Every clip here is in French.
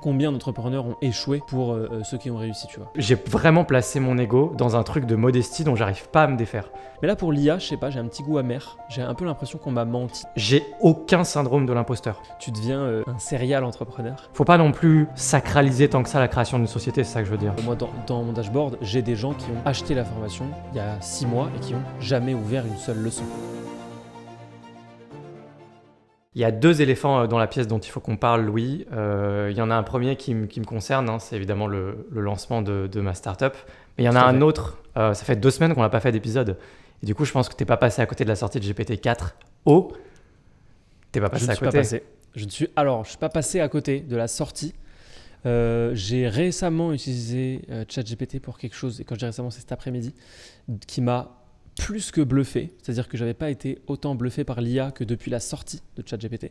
combien d'entrepreneurs ont échoué pour ceux qui ont réussi, tu vois. J'ai vraiment placé mon ego dans un truc de modestie dont j'arrive pas à me défaire. Mais là, pour l'IA, je sais pas, j'ai un petit goût amer. J'ai un peu l'impression qu'on m'a menti. J'ai aucun syndrome de l'imposteur. Tu deviens un serial entrepreneur. Faut pas non plus sacraliser tant que ça la création d'une société, c'est ça que je veux dire. Moi, dans mon dashboard, j'ai des gens qui ont acheté la formation il y a 6 mois et qui ont jamais ouvert une seule leçon. Il y a 2 éléphants dans la pièce dont il faut qu'on parle, Louis. Il y en a un premier qui me concerne, hein, c'est évidemment le lancement de ma startup. Mais il y en a un autre, ça fait 2 semaines qu'on n'a pas fait d'épisode. Et du coup, je pense que tu n'es pas passé à côté de la sortie de GPT-4o. Tu n'es pas passé à côté. Je ne suis pas passé à côté de la sortie. J'ai récemment utilisé ChatGPT pour quelque chose, et quand je dis récemment, c'est cet après-midi, qui m'a plus que bluffé, c'est-à-dire que je n'avais pas été autant bluffé par l'IA que depuis la sortie de ChatGPT.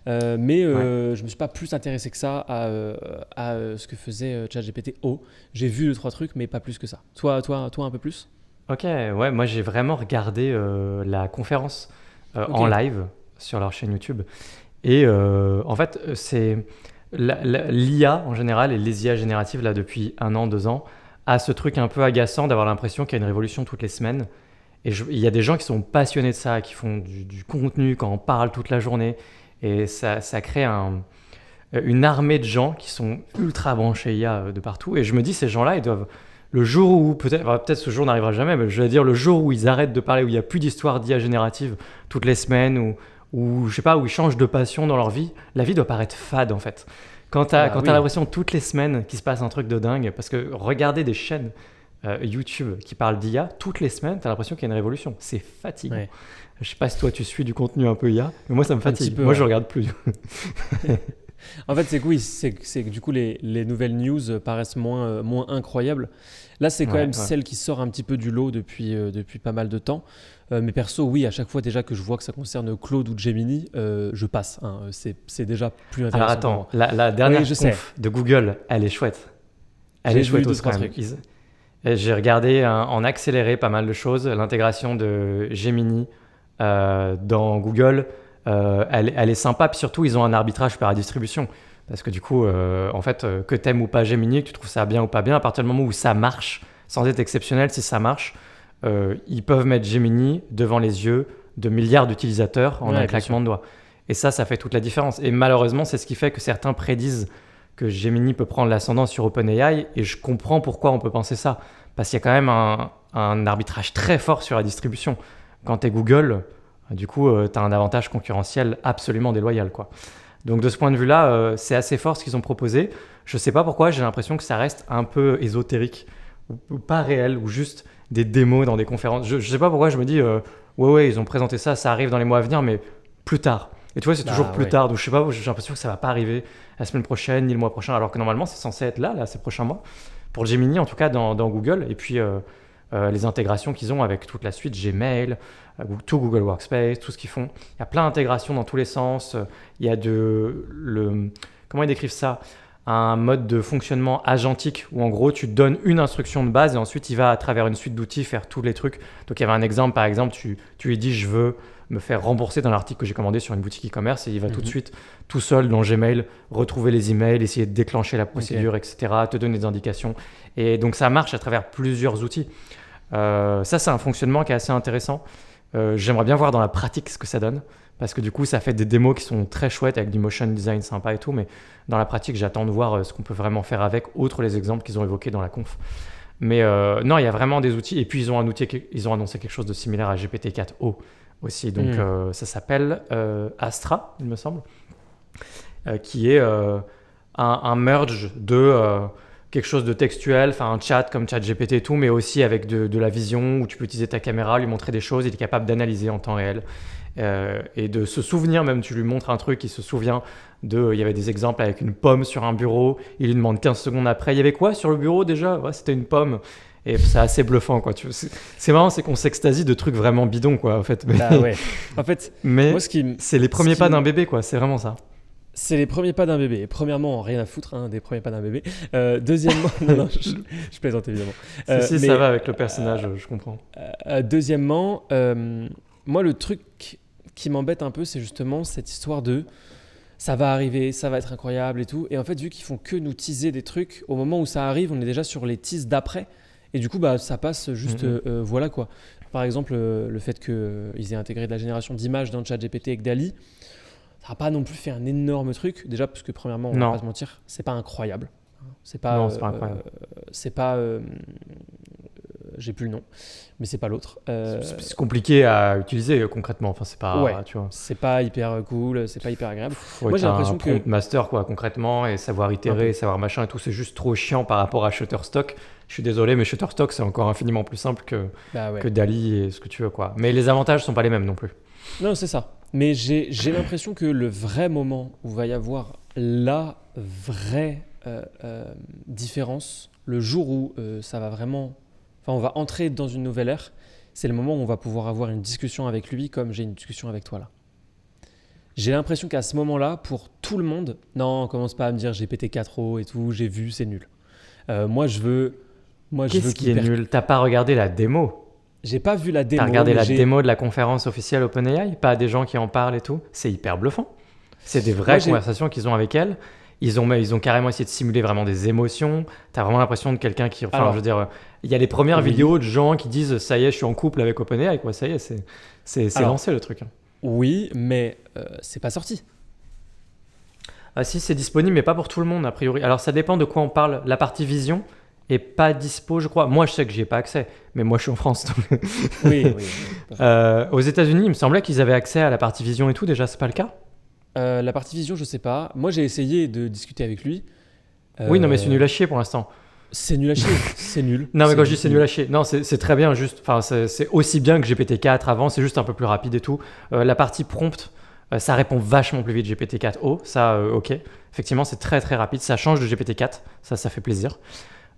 Je ne me suis pas plus intéressé que ça à ce que faisait ChatGPT-O. J'ai vu 2-3 trucs, mais pas plus que ça. Toi un peu plus ? Ok, ouais, moi j'ai vraiment regardé la conférence en live sur leur chaîne YouTube. Et en fait, c'est l'IA en général et les IA génératives là depuis 1 an, 2 ans, a ce truc un peu agaçant d'avoir l'impression qu'il y a une révolution toutes les semaines. Et il y a des gens qui sont passionnés de ça, qui font du contenu, quand on parle toute la journée. Et ça crée une armée de gens qui sont ultra branchés IA de partout. Et je me dis, ces gens-là, ils doivent, le jour où, peut-être ce jour n'arrivera jamais, mais je vais dire le jour où ils arrêtent de parler, où il n'y a plus d'histoire d'IA générative toutes les semaines, ou je sais pas, où ils changent de passion dans leur vie, la vie doit paraître fade en fait. Quand t'as l'impression toutes les semaines qu'il se passe un truc de dingue, parce que regarder des chaînes YouTube qui parle d'IA, toutes les semaines, tu as l'impression qu'il y a une révolution. C'est fatigant. Ouais. Je sais pas si toi tu suis du contenu un peu IA, mais moi ça me fatigue. Moi je regarde plus. En fait, c'est que du coup les nouvelles news paraissent moins incroyables. Là, c'est quand même celle qui sort un petit peu du lot depuis pas mal de temps. Mais perso, oui, à chaque fois déjà que je vois que ça concerne Claude ou Gemini, je passe. Hein. C'est déjà plus intéressant. Alors attends, la dernière conf de Google, elle est chouette. Elle est chouette aussi quand même. J'ai regardé en accéléré pas mal de choses. L'intégration de Gemini dans Google, elle est sympa. Puis surtout, ils ont un arbitrage par la distribution. Parce que du coup, en fait, que t'aimes ou pas Gemini, que tu trouves ça bien ou pas bien, à partir du moment où ça marche, sans être exceptionnel, si ça marche, ils peuvent mettre Gemini devant les yeux de milliards d'utilisateurs en un claquement de doigts. Et ça fait toute la différence. Et malheureusement, c'est ce qui fait que certains prédisent que Gemini peut prendre l'ascendant sur OpenAI, et je comprends pourquoi on peut penser ça. Parce qu'il y a quand même un arbitrage très fort sur la distribution. Quand tu es Google, du coup, tu as un avantage concurrentiel absolument déloyal, quoi. Donc de ce point de vue-là, c'est assez fort ce qu'ils ont proposé. Je ne sais pas pourquoi, j'ai l'impression que ça reste un peu ésotérique, ou pas réel, ou juste des démos dans des conférences. Je ne sais pas pourquoi je me dis, ouais, ils ont présenté ça, ça arrive dans les mois à venir, mais plus tard. Et tu vois, c'est toujours plus tard. Donc, je sais pas, j'ai l'impression que ça va pas arriver la semaine prochaine ni le mois prochain, alors que normalement, c'est censé être là ces prochains mois. Pour le Gemini, en tout cas, dans Google. Et puis, les intégrations qu'ils ont avec toute la suite, Gmail, tout Google Workspace, tout ce qu'ils font. Il y a plein d'intégrations dans tous les sens. Il y a comment ils décrivent ça ? Un mode de fonctionnement agentique où en gros tu donnes une instruction de base et ensuite il va à travers une suite d'outils faire tous les trucs. Donc il y avait un exemple, par exemple, tu lui dis je veux me faire rembourser dans l'article que j'ai commandé sur une boutique e-commerce et il va tout de suite, tout seul dans Gmail, retrouver les emails, essayer de déclencher la procédure, etc., te donner des indications. Et donc ça marche à travers plusieurs outils. Ça c'est un fonctionnement qui est assez intéressant. J'aimerais bien voir dans la pratique ce que ça donne. Parce que du coup, ça fait des démos qui sont très chouettes avec du motion design sympa et tout. Mais dans la pratique, j'attends de voir ce qu'on peut vraiment faire avec, outre les exemples qu'ils ont évoqués dans la conf. Mais non, il y a vraiment des outils. Et puis, ils ont annoncé quelque chose de similaire à GPT-4o aussi. Donc, ça s'appelle Astra, il me semble, qui est un merge de quelque chose de textuel, enfin un chat comme ChatGPT et tout, mais aussi avec de la vision où tu peux utiliser ta caméra, lui montrer des choses, il est capable d'analyser en temps réel. Et de se souvenir, même tu lui montres un truc, il se souvient il y avait des exemples avec une pomme sur un bureau, il lui demande 15 secondes après, il y avait quoi sur le bureau déjà ? Ouais, c'était une pomme. Et c'est assez bluffant, quoi. C'est marrant, c'est qu'on s'extasie de trucs vraiment bidons, quoi, en fait. Mais moi, c'est les premiers pas d'un bébé, quoi, c'est vraiment ça. C'est les premiers pas d'un bébé. Premièrement, rien à foutre des premiers pas d'un bébé. Deuxièmement, non, je plaisante évidemment. Ça va avec le personnage, je comprends. Deuxièmement, moi, le truc qui m'embête un peu, c'est justement cette histoire de ça va arriver, ça va être incroyable et tout. Et en fait, vu qu'ils font que nous teaser des trucs, au moment où ça arrive, on est déjà sur les teases d'après. Et du coup, bah, ça passe juste, voilà quoi. Par exemple, le fait qu'ils aient intégré de la génération d'images dans ChatGPT avec DALL-E, ça n'a pas non plus fait un énorme truc. Déjà, parce que premièrement, on va pas se mentir, c'est pas incroyable. C'est pas, non, c'est pas incroyable. C'est pas, j'ai plus le nom, mais c'est pas l'autre. C'est compliqué à utiliser concrètement. Enfin, c'est pas, tu vois. C'est pas hyper cool, c'est pas hyper agréable. Moi, j'ai l'impression que master quoi, concrètement, et savoir itérer, savoir machin et tout, c'est juste trop chiant par rapport à Shutterstock. Je suis désolé, mais Shutterstock, c'est encore infiniment plus simple que DALL-E et ce que tu veux, quoi. Mais les avantages sont pas les mêmes non plus. Non, c'est ça. Mais j'ai l'impression que le vrai moment où va y avoir la vraie différence, le jour où ça va vraiment, enfin, on va entrer dans une nouvelle ère, c'est le moment où on va pouvoir avoir une discussion avec lui comme j'ai une discussion avec toi là. J'ai l'impression qu'à ce moment-là, pour tout le monde, non, commence pas à me dire GPT-4o et tout, j'ai vu, c'est nul. Moi, je veux. Qu'est-ce qui est nul? T'as pas regardé la démo? J'ai pas vu la démo. T'as regardé la démo de la conférence officielle OpenAI? Pas des gens qui en parlent et tout? C'est hyper bluffant. C'est des vraies conversations qu'ils ont avec elle. Ils ont carrément essayé de simuler vraiment des émotions. T'as vraiment l'impression de quelqu'un qui... Enfin, je veux dire, il y a les premières vidéos de gens qui disent « ça y est, je suis en couple avec OpenAI ». Ça y est, c'est lancé le truc. Oui, mais c'est pas sorti. Ah si, c'est disponible, mais pas pour tout le monde, a priori. Alors, ça dépend de quoi on parle. La partie vision est pas dispo, je crois. Moi, je sais que j'y ai pas accès, mais moi, je suis en France. Donc... oui. Aux États-Unis, il me semblait qu'ils avaient accès à la partie vision et tout. Déjà, c'est pas le cas? La partie vision, je sais pas. Moi, j'ai essayé de discuter avec lui. Oui, non, mais c'est nul à chier pour l'instant. C'est nul à chier, c'est nul. Non, mais quand je dis c'est nul à chier, non, c'est très bien, juste. Enfin, c'est aussi bien que GPT-4 avant, c'est juste un peu plus rapide et tout. La partie prompt, ça répond vachement plus vite GPT-4o, ça, ok. Effectivement, c'est très très rapide, ça change de GPT-4, ça fait plaisir.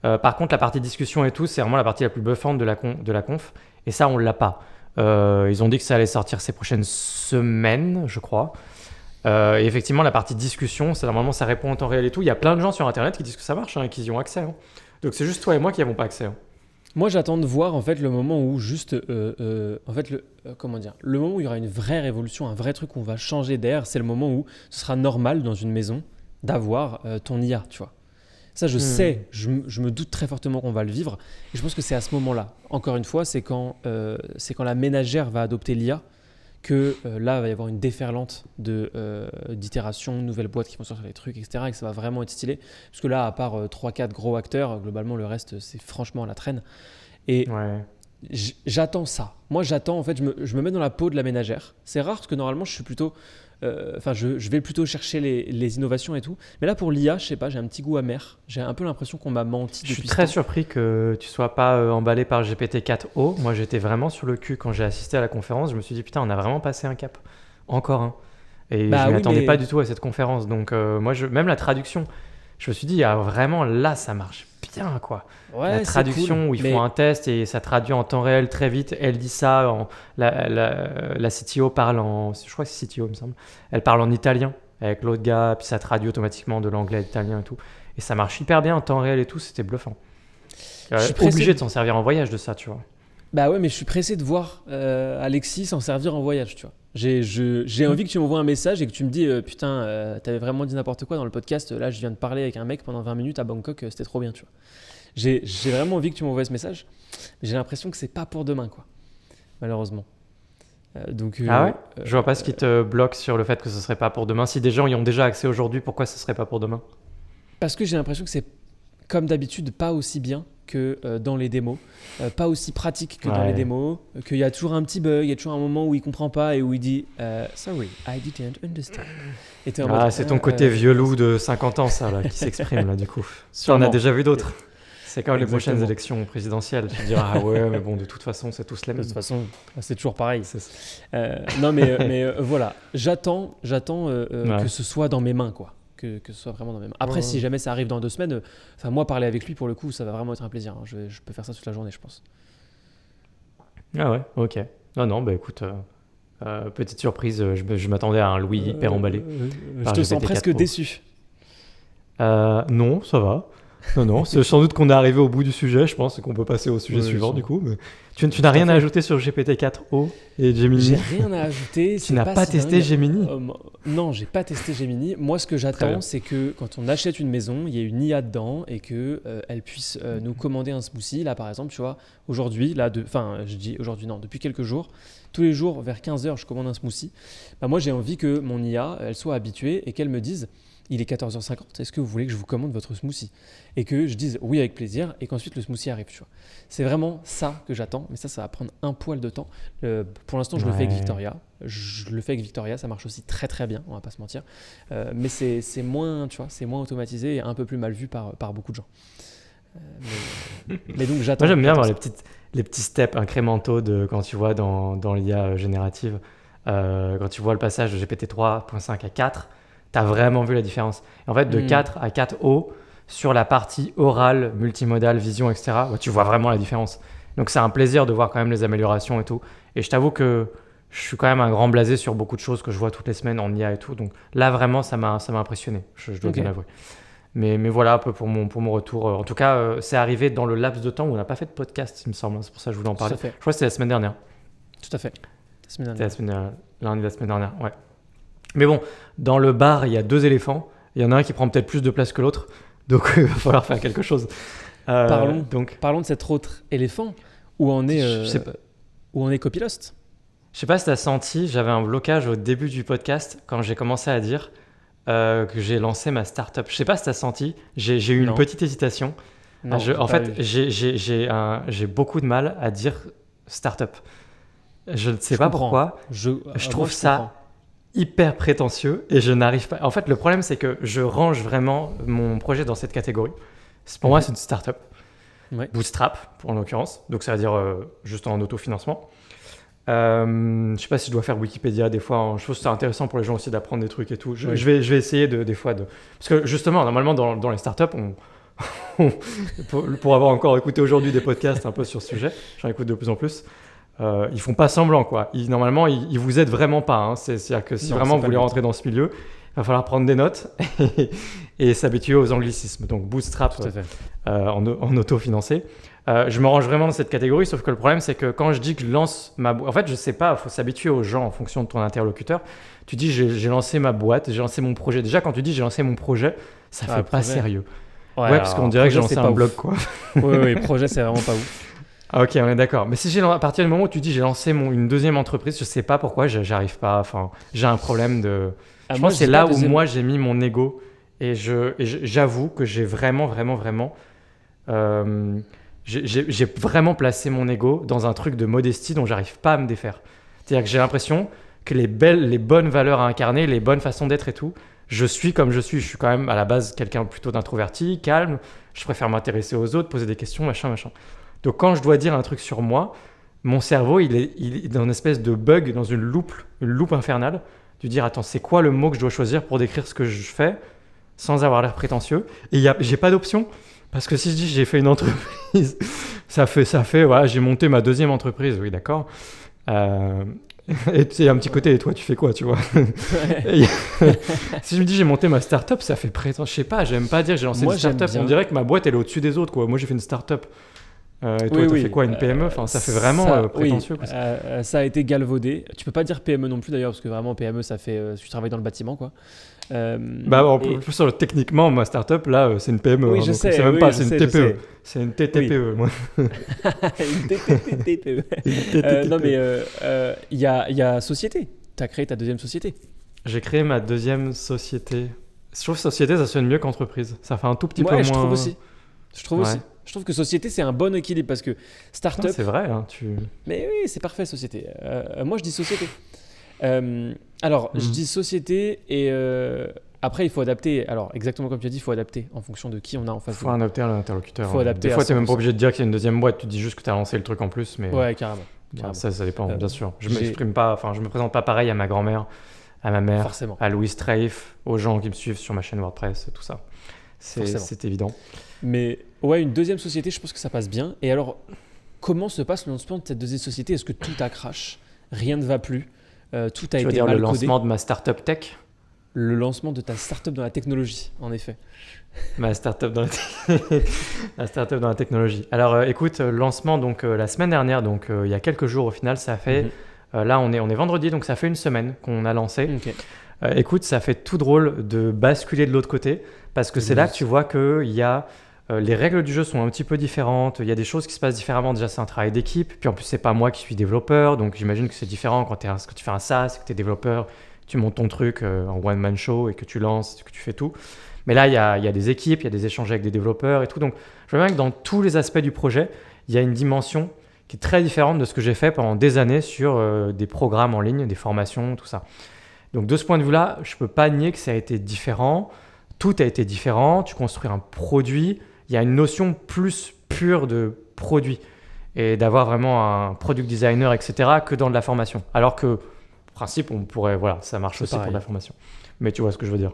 Par contre, la partie discussion et tout, c'est vraiment la partie la plus buffante de la conf, et ça, on l'a pas. Ils ont dit que ça allait sortir ces prochaines semaines, je crois. Et effectivement, la partie discussion, normalement, ça répond en temps réel et tout. Il y a plein de gens sur Internet qui disent que ça marche et qu'ils y ont accès. Donc, c'est juste toi et moi qui n'y avons pas accès. Moi, j'attends de voir en fait le moment où juste, comment dire, le moment où il y aura une vraie révolution, un vrai truc où on va changer d'air. C'est le moment où ce sera normal dans une maison d'avoir ton IA, tu vois. Ça, je sais, je me doute très fortement qu'on va le vivre. Et je pense que c'est à ce moment-là. Encore une fois, c'est quand la ménagère va adopter l'IA que là, il va y avoir une déferlante d'itérations, de nouvelles boîtes qui vont sortir des trucs, etc. Et que ça va vraiment être stylé. Parce que là, à part 3-4 gros acteurs, globalement, le reste, c'est franchement à la traîne. Et j'attends ça. Moi, j'attends, en fait, je me mets dans la peau de la ménagère. C'est rare parce que normalement, je suis plutôt... je vais plutôt chercher les innovations et tout. Mais là, pour l'IA, je sais pas, j'ai un petit goût amer. J'ai un peu l'impression qu'on m'a menti depuis. Je suis très surpris que tu sois pas emballé par GPT-4o. Moi, j'étais vraiment sur le cul quand j'ai assisté à la conférence. Je me suis dit, putain, on a vraiment passé un cap. Encore un. Et je ne m'attendais pas du tout à cette conférence. Donc, moi, même la traduction, je me suis dit, vraiment, là, ça marche bien, quoi. Ouais, la traduction cool, où ils font un test et ça traduit en temps réel très vite. Elle dit ça, la CTO parle je crois que c'est CTO, il me semble. Elle parle en italien avec l'autre gars, puis ça traduit automatiquement de l'anglais à l'italien et tout. Et ça marche hyper bien en temps réel et tout, c'était bluffant. Je suis obligé de s'en servir en voyage de ça, tu vois. Bah ouais, mais je suis pressé de voir Alexis s'en servir en voyage, tu vois. J'ai envie que tu m'envoies un message et que tu me dis putain, t'avais vraiment dit n'importe quoi dans le podcast. Là, je viens de parler avec un mec pendant 20 minutes à Bangkok, c'était trop bien, tu vois. J'ai vraiment envie que tu m'envoies ce message, mais j'ai l'impression que c'est pas pour demain, quoi. Malheureusement. Ah ouais je vois pas ce qui te bloque sur le fait que ce serait pas pour demain. Si des gens y ont déjà accès aujourd'hui, pourquoi ce serait pas pour demain? Parce que j'ai l'impression que c'est, comme d'habitude, pas aussi bien que dans les démos, pas aussi pratique que dans les démos, qu'il y a toujours un petit bug, il y a toujours un moment où il comprend pas et où il dit sorry, I didn't understand. Et c'est ton côté vieux loup de 50 ans, ça, là, qui s'exprime, là, du coup. On a déjà vu d'autres. C'est comme les prochaines élections présidentielles. Tu te diras, ah ouais, mais bon, de toute façon, c'est tous les mêmes. De toute façon, c'est toujours pareil. Non, mais voilà, j'attends que ce soit dans mes mains, quoi. Que ce soit vraiment dans mes mains. Après, si jamais ça arrive dans 2 semaines, moi, parler avec lui, pour le coup, ça va vraiment être un plaisir. Hein. Je peux faire ça toute la journée, je pense. Ah ouais, ok. Non, bah écoute, petite surprise, je m'attendais à un Louis hyper emballé. Je te sens presque déçu. Non, ça va. Non, c'est sans doute qu'on est arrivé au bout du sujet, je pense, et qu'on peut passer au sujet suivant du coup. Mais tu n'as rien à ajouter sur GPT-4o et Gemini? J'ai rien à ajouter. Tu n'as pas testé Gemini? Non, j'ai pas testé Gemini. Moi, ce que j'attends, c'est que quand on achète une maison, il y ait une IA dedans et que elle puisse nous commander un smoothie. Là, par exemple, tu vois, aujourd'hui, depuis quelques jours, tous les jours vers 15h, je commande un smoothie. Bah, moi, j'ai envie que mon IA, elle soit habituée et qu'elle me dise. Il est 14h50, est-ce que vous voulez que je vous commande votre smoothie? Et que je dise oui avec plaisir et qu'ensuite le smoothie arrive. Tu vois. C'est vraiment ça que j'attends, mais ça va prendre un poil de temps. Pour l'instant, je le fais avec Victoria. Ça marche aussi très très bien, on va pas se mentir. Mais c'est moins, tu vois, c'est moins automatisé et un peu plus mal vu par beaucoup de gens. Mais donc j'attends. Moi j'aime bien voir les petits steps incrémentaux de quand tu vois dans l'IA générative, quand tu vois le passage de GPT 3.5 à 4. Tu as vraiment vu la différence. Et en fait, de 4 à 4O, sur la partie orale, multimodale, vision, etc., tu vois vraiment la différence. Donc, c'est un plaisir de voir quand même les améliorations et tout. Et je t'avoue que je suis quand même un grand blasé sur beaucoup de choses que je vois toutes les semaines en IA et tout. Donc là, vraiment, ça m'a impressionné. Je dois bien l'avouer. Mais voilà un peu pour mon retour. En tout cas, c'est arrivé dans le laps de temps où on n'a pas fait de podcast, il me semble. C'est pour ça que je voulais en parler. Je crois que c'était la semaine dernière. Tout à fait. C'était lundi de la semaine dernière, ouais. Mais bon, dans le bar, il y a 2 éléphants. Il y en a un qui prend peut-être plus de place que l'autre. Donc, il va falloir faire quelque chose. Parlons de cet autre éléphant. Où en est Copylost? Je sais pas si tu as senti, j'avais un blocage au début du podcast quand j'ai commencé à dire que j'ai lancé ma startup. Je sais pas si tu as senti, j'ai eu une petite hésitation. Non, en fait, j'ai beaucoup de mal à dire startup. Je ne sais pas pourquoi. Je trouve ça hyper prétentieux et je n'arrive pas. En fait, le problème, c'est que je range vraiment mon projet dans cette catégorie. Pour moi, c'est une startup. Ouais. Bootstrap, en l'occurrence. Donc, ça veut dire juste en autofinancement. Je sais pas si je dois faire Wikipédia des fois. Je trouve que c'est intéressant pour les gens aussi d'apprendre des trucs et tout. Je vais essayer des fois de. Parce que justement, normalement, dans les startups, pour avoir encore écouté aujourd'hui des podcasts un peu sur ce sujet, j'en écoute de plus en plus. Ils font pas semblant, quoi. Normalement, ils vous aident vraiment pas. Hein. C'est-à-dire que si vraiment vous voulez rentrer dans ce milieu, il va falloir prendre des notes et s'habituer aux anglicismes. Donc Bootstrap en autofinancé. Je me range vraiment dans cette catégorie, sauf que le problème, c'est que quand je dis que je lance ma boîte, en fait, je sais pas, il faut s'habituer aux gens en fonction de ton interlocuteur. Tu dis j'ai lancé ma boîte, j'ai lancé mon projet. Déjà, quand tu dis j'ai lancé mon projet, ça fait pas sérieux. Ouais, parce qu'on dirait que j'ai lancé un blog, quoi. Oui, projet, c'est vraiment pas ouf. Ah, ok, on est d'accord. Mais si à partir du moment où tu dis j'ai lancé une deuxième entreprise, je sais pas pourquoi j'arrive pas. Enfin, j'ai un problème de. Je pense que c'est là où moi j'ai mis mon ego et j'avoue que j'ai vraiment j'ai vraiment placé mon ego dans un truc de modestie dont j'arrive pas à me défaire. C'est-à-dire que j'ai l'impression que les bonnes valeurs à incarner, les bonnes façons d'être et tout, je suis comme je suis. Je suis quand même à la base quelqu'un plutôt d'introverti, calme. Je préfère m'intéresser aux autres, poser des questions, machin. Donc quand je dois dire un truc sur moi, mon cerveau il est dans une espèce de bug, dans une loupe infernale, de dire attends, c'est quoi le mot que je dois choisir pour décrire ce que je fais sans avoir l'air prétentieux. Et j'ai pas d'option parce que si je dis j'ai fait une entreprise, ça fait voilà, j'ai monté ma deuxième entreprise, oui d'accord. Et c'est un petit côté, et toi tu fais quoi, tu vois? Si je me dis j'ai monté ma startup, ça fait prétentieux. Je sais pas, j'aime pas dire j'ai lancé une startup. On dirait que ma boîte elle est au-dessus des autres, quoi. Moi j'ai fait une startup. Et toi, t'as fait quoi, une PME? Enfin, ça fait vraiment prétentieux. Oui. Ça a été galvaudé. Tu peux pas dire PME non plus d'ailleurs, parce que vraiment PME, ça fait. Tu travailles dans le bâtiment, quoi. En plus, techniquement, ma startup là, c'est une PME. Oui, hein, je sais. C'est même pas, c'est une TPE. C'est une TTPE, moi. Une TTPE. Non, mais il y a société. Tu as créé ta deuxième société. J'ai créé ma deuxième société. Je trouve société, ça sonne mieux qu'entreprise. Ça fait un tout petit peu moins. Je trouve aussi. Je trouve que société, c'est un bon équilibre parce que startup. C'est vrai, hein, Mais oui, c'est parfait, société. Moi, je dis société. Je dis société et après, il faut adapter. Alors, exactement comme tu as dit, il faut adapter en fonction de qui on a en face. Il faut adapter à l'interlocuteur. Des fois, tu n'es même pas obligé de dire qu'il y a une deuxième boîte. Tu dis juste que tu as lancé le truc en plus. Mais... Ouais, carrément. Ça dépend, bien sûr. Je me présente pas pareil à ma grand-mère, à ma mère, forcément. À Louis Streif, aux gens qui me suivent sur ma chaîne WordPress, tout ça. C'est évident. Mais ouais, une deuxième société, je pense que ça passe bien. Et alors, comment se passe le lancement de cette deuxième société? Est-ce que tout a crash? Rien ne va plus? Tout a été mal codé. Le lancement de ma startup tech? le lancement de ta startup dans la technologie, en effet. Ma startup dans la startup dans la technologie. Alors, écoute, lancement donc la semaine dernière, donc il y a quelques jours au final, ça fait. Là, on est vendredi, donc ça fait une semaine qu'on a lancé. Ok. Écoute, ça fait tout drôle de basculer de l'autre côté parce que c'est là que tu vois que il y a les règles du jeu sont un petit peu différentes. Il y a des choses qui se passent différemment. Déjà, c'est un travail d'équipe. Puis en plus, c'est pas moi qui suis développeur, donc j'imagine que c'est différent quand tu fais un SaaS, que tu es développeur, tu montes ton truc en one man show et que tu lances, que tu fais tout. Mais là, il y a des équipes, il y a des échanges avec des développeurs et tout. Donc, je vois bien que dans tous les aspects du projet, il y a une dimension qui est très différente de ce que j'ai fait pendant des années sur des programmes en ligne, des formations, tout ça. Donc, de ce point de vue-là, je ne peux pas nier que ça a été différent. Tout a été différent. Tu construis un produit. Il y a une notion plus pure de produit et d'avoir vraiment un product designer, etc., que dans de la formation. Alors que, en principe, on pourrait, voilà, ça marche aussi pour de la formation. Mais tu vois ce que je veux dire.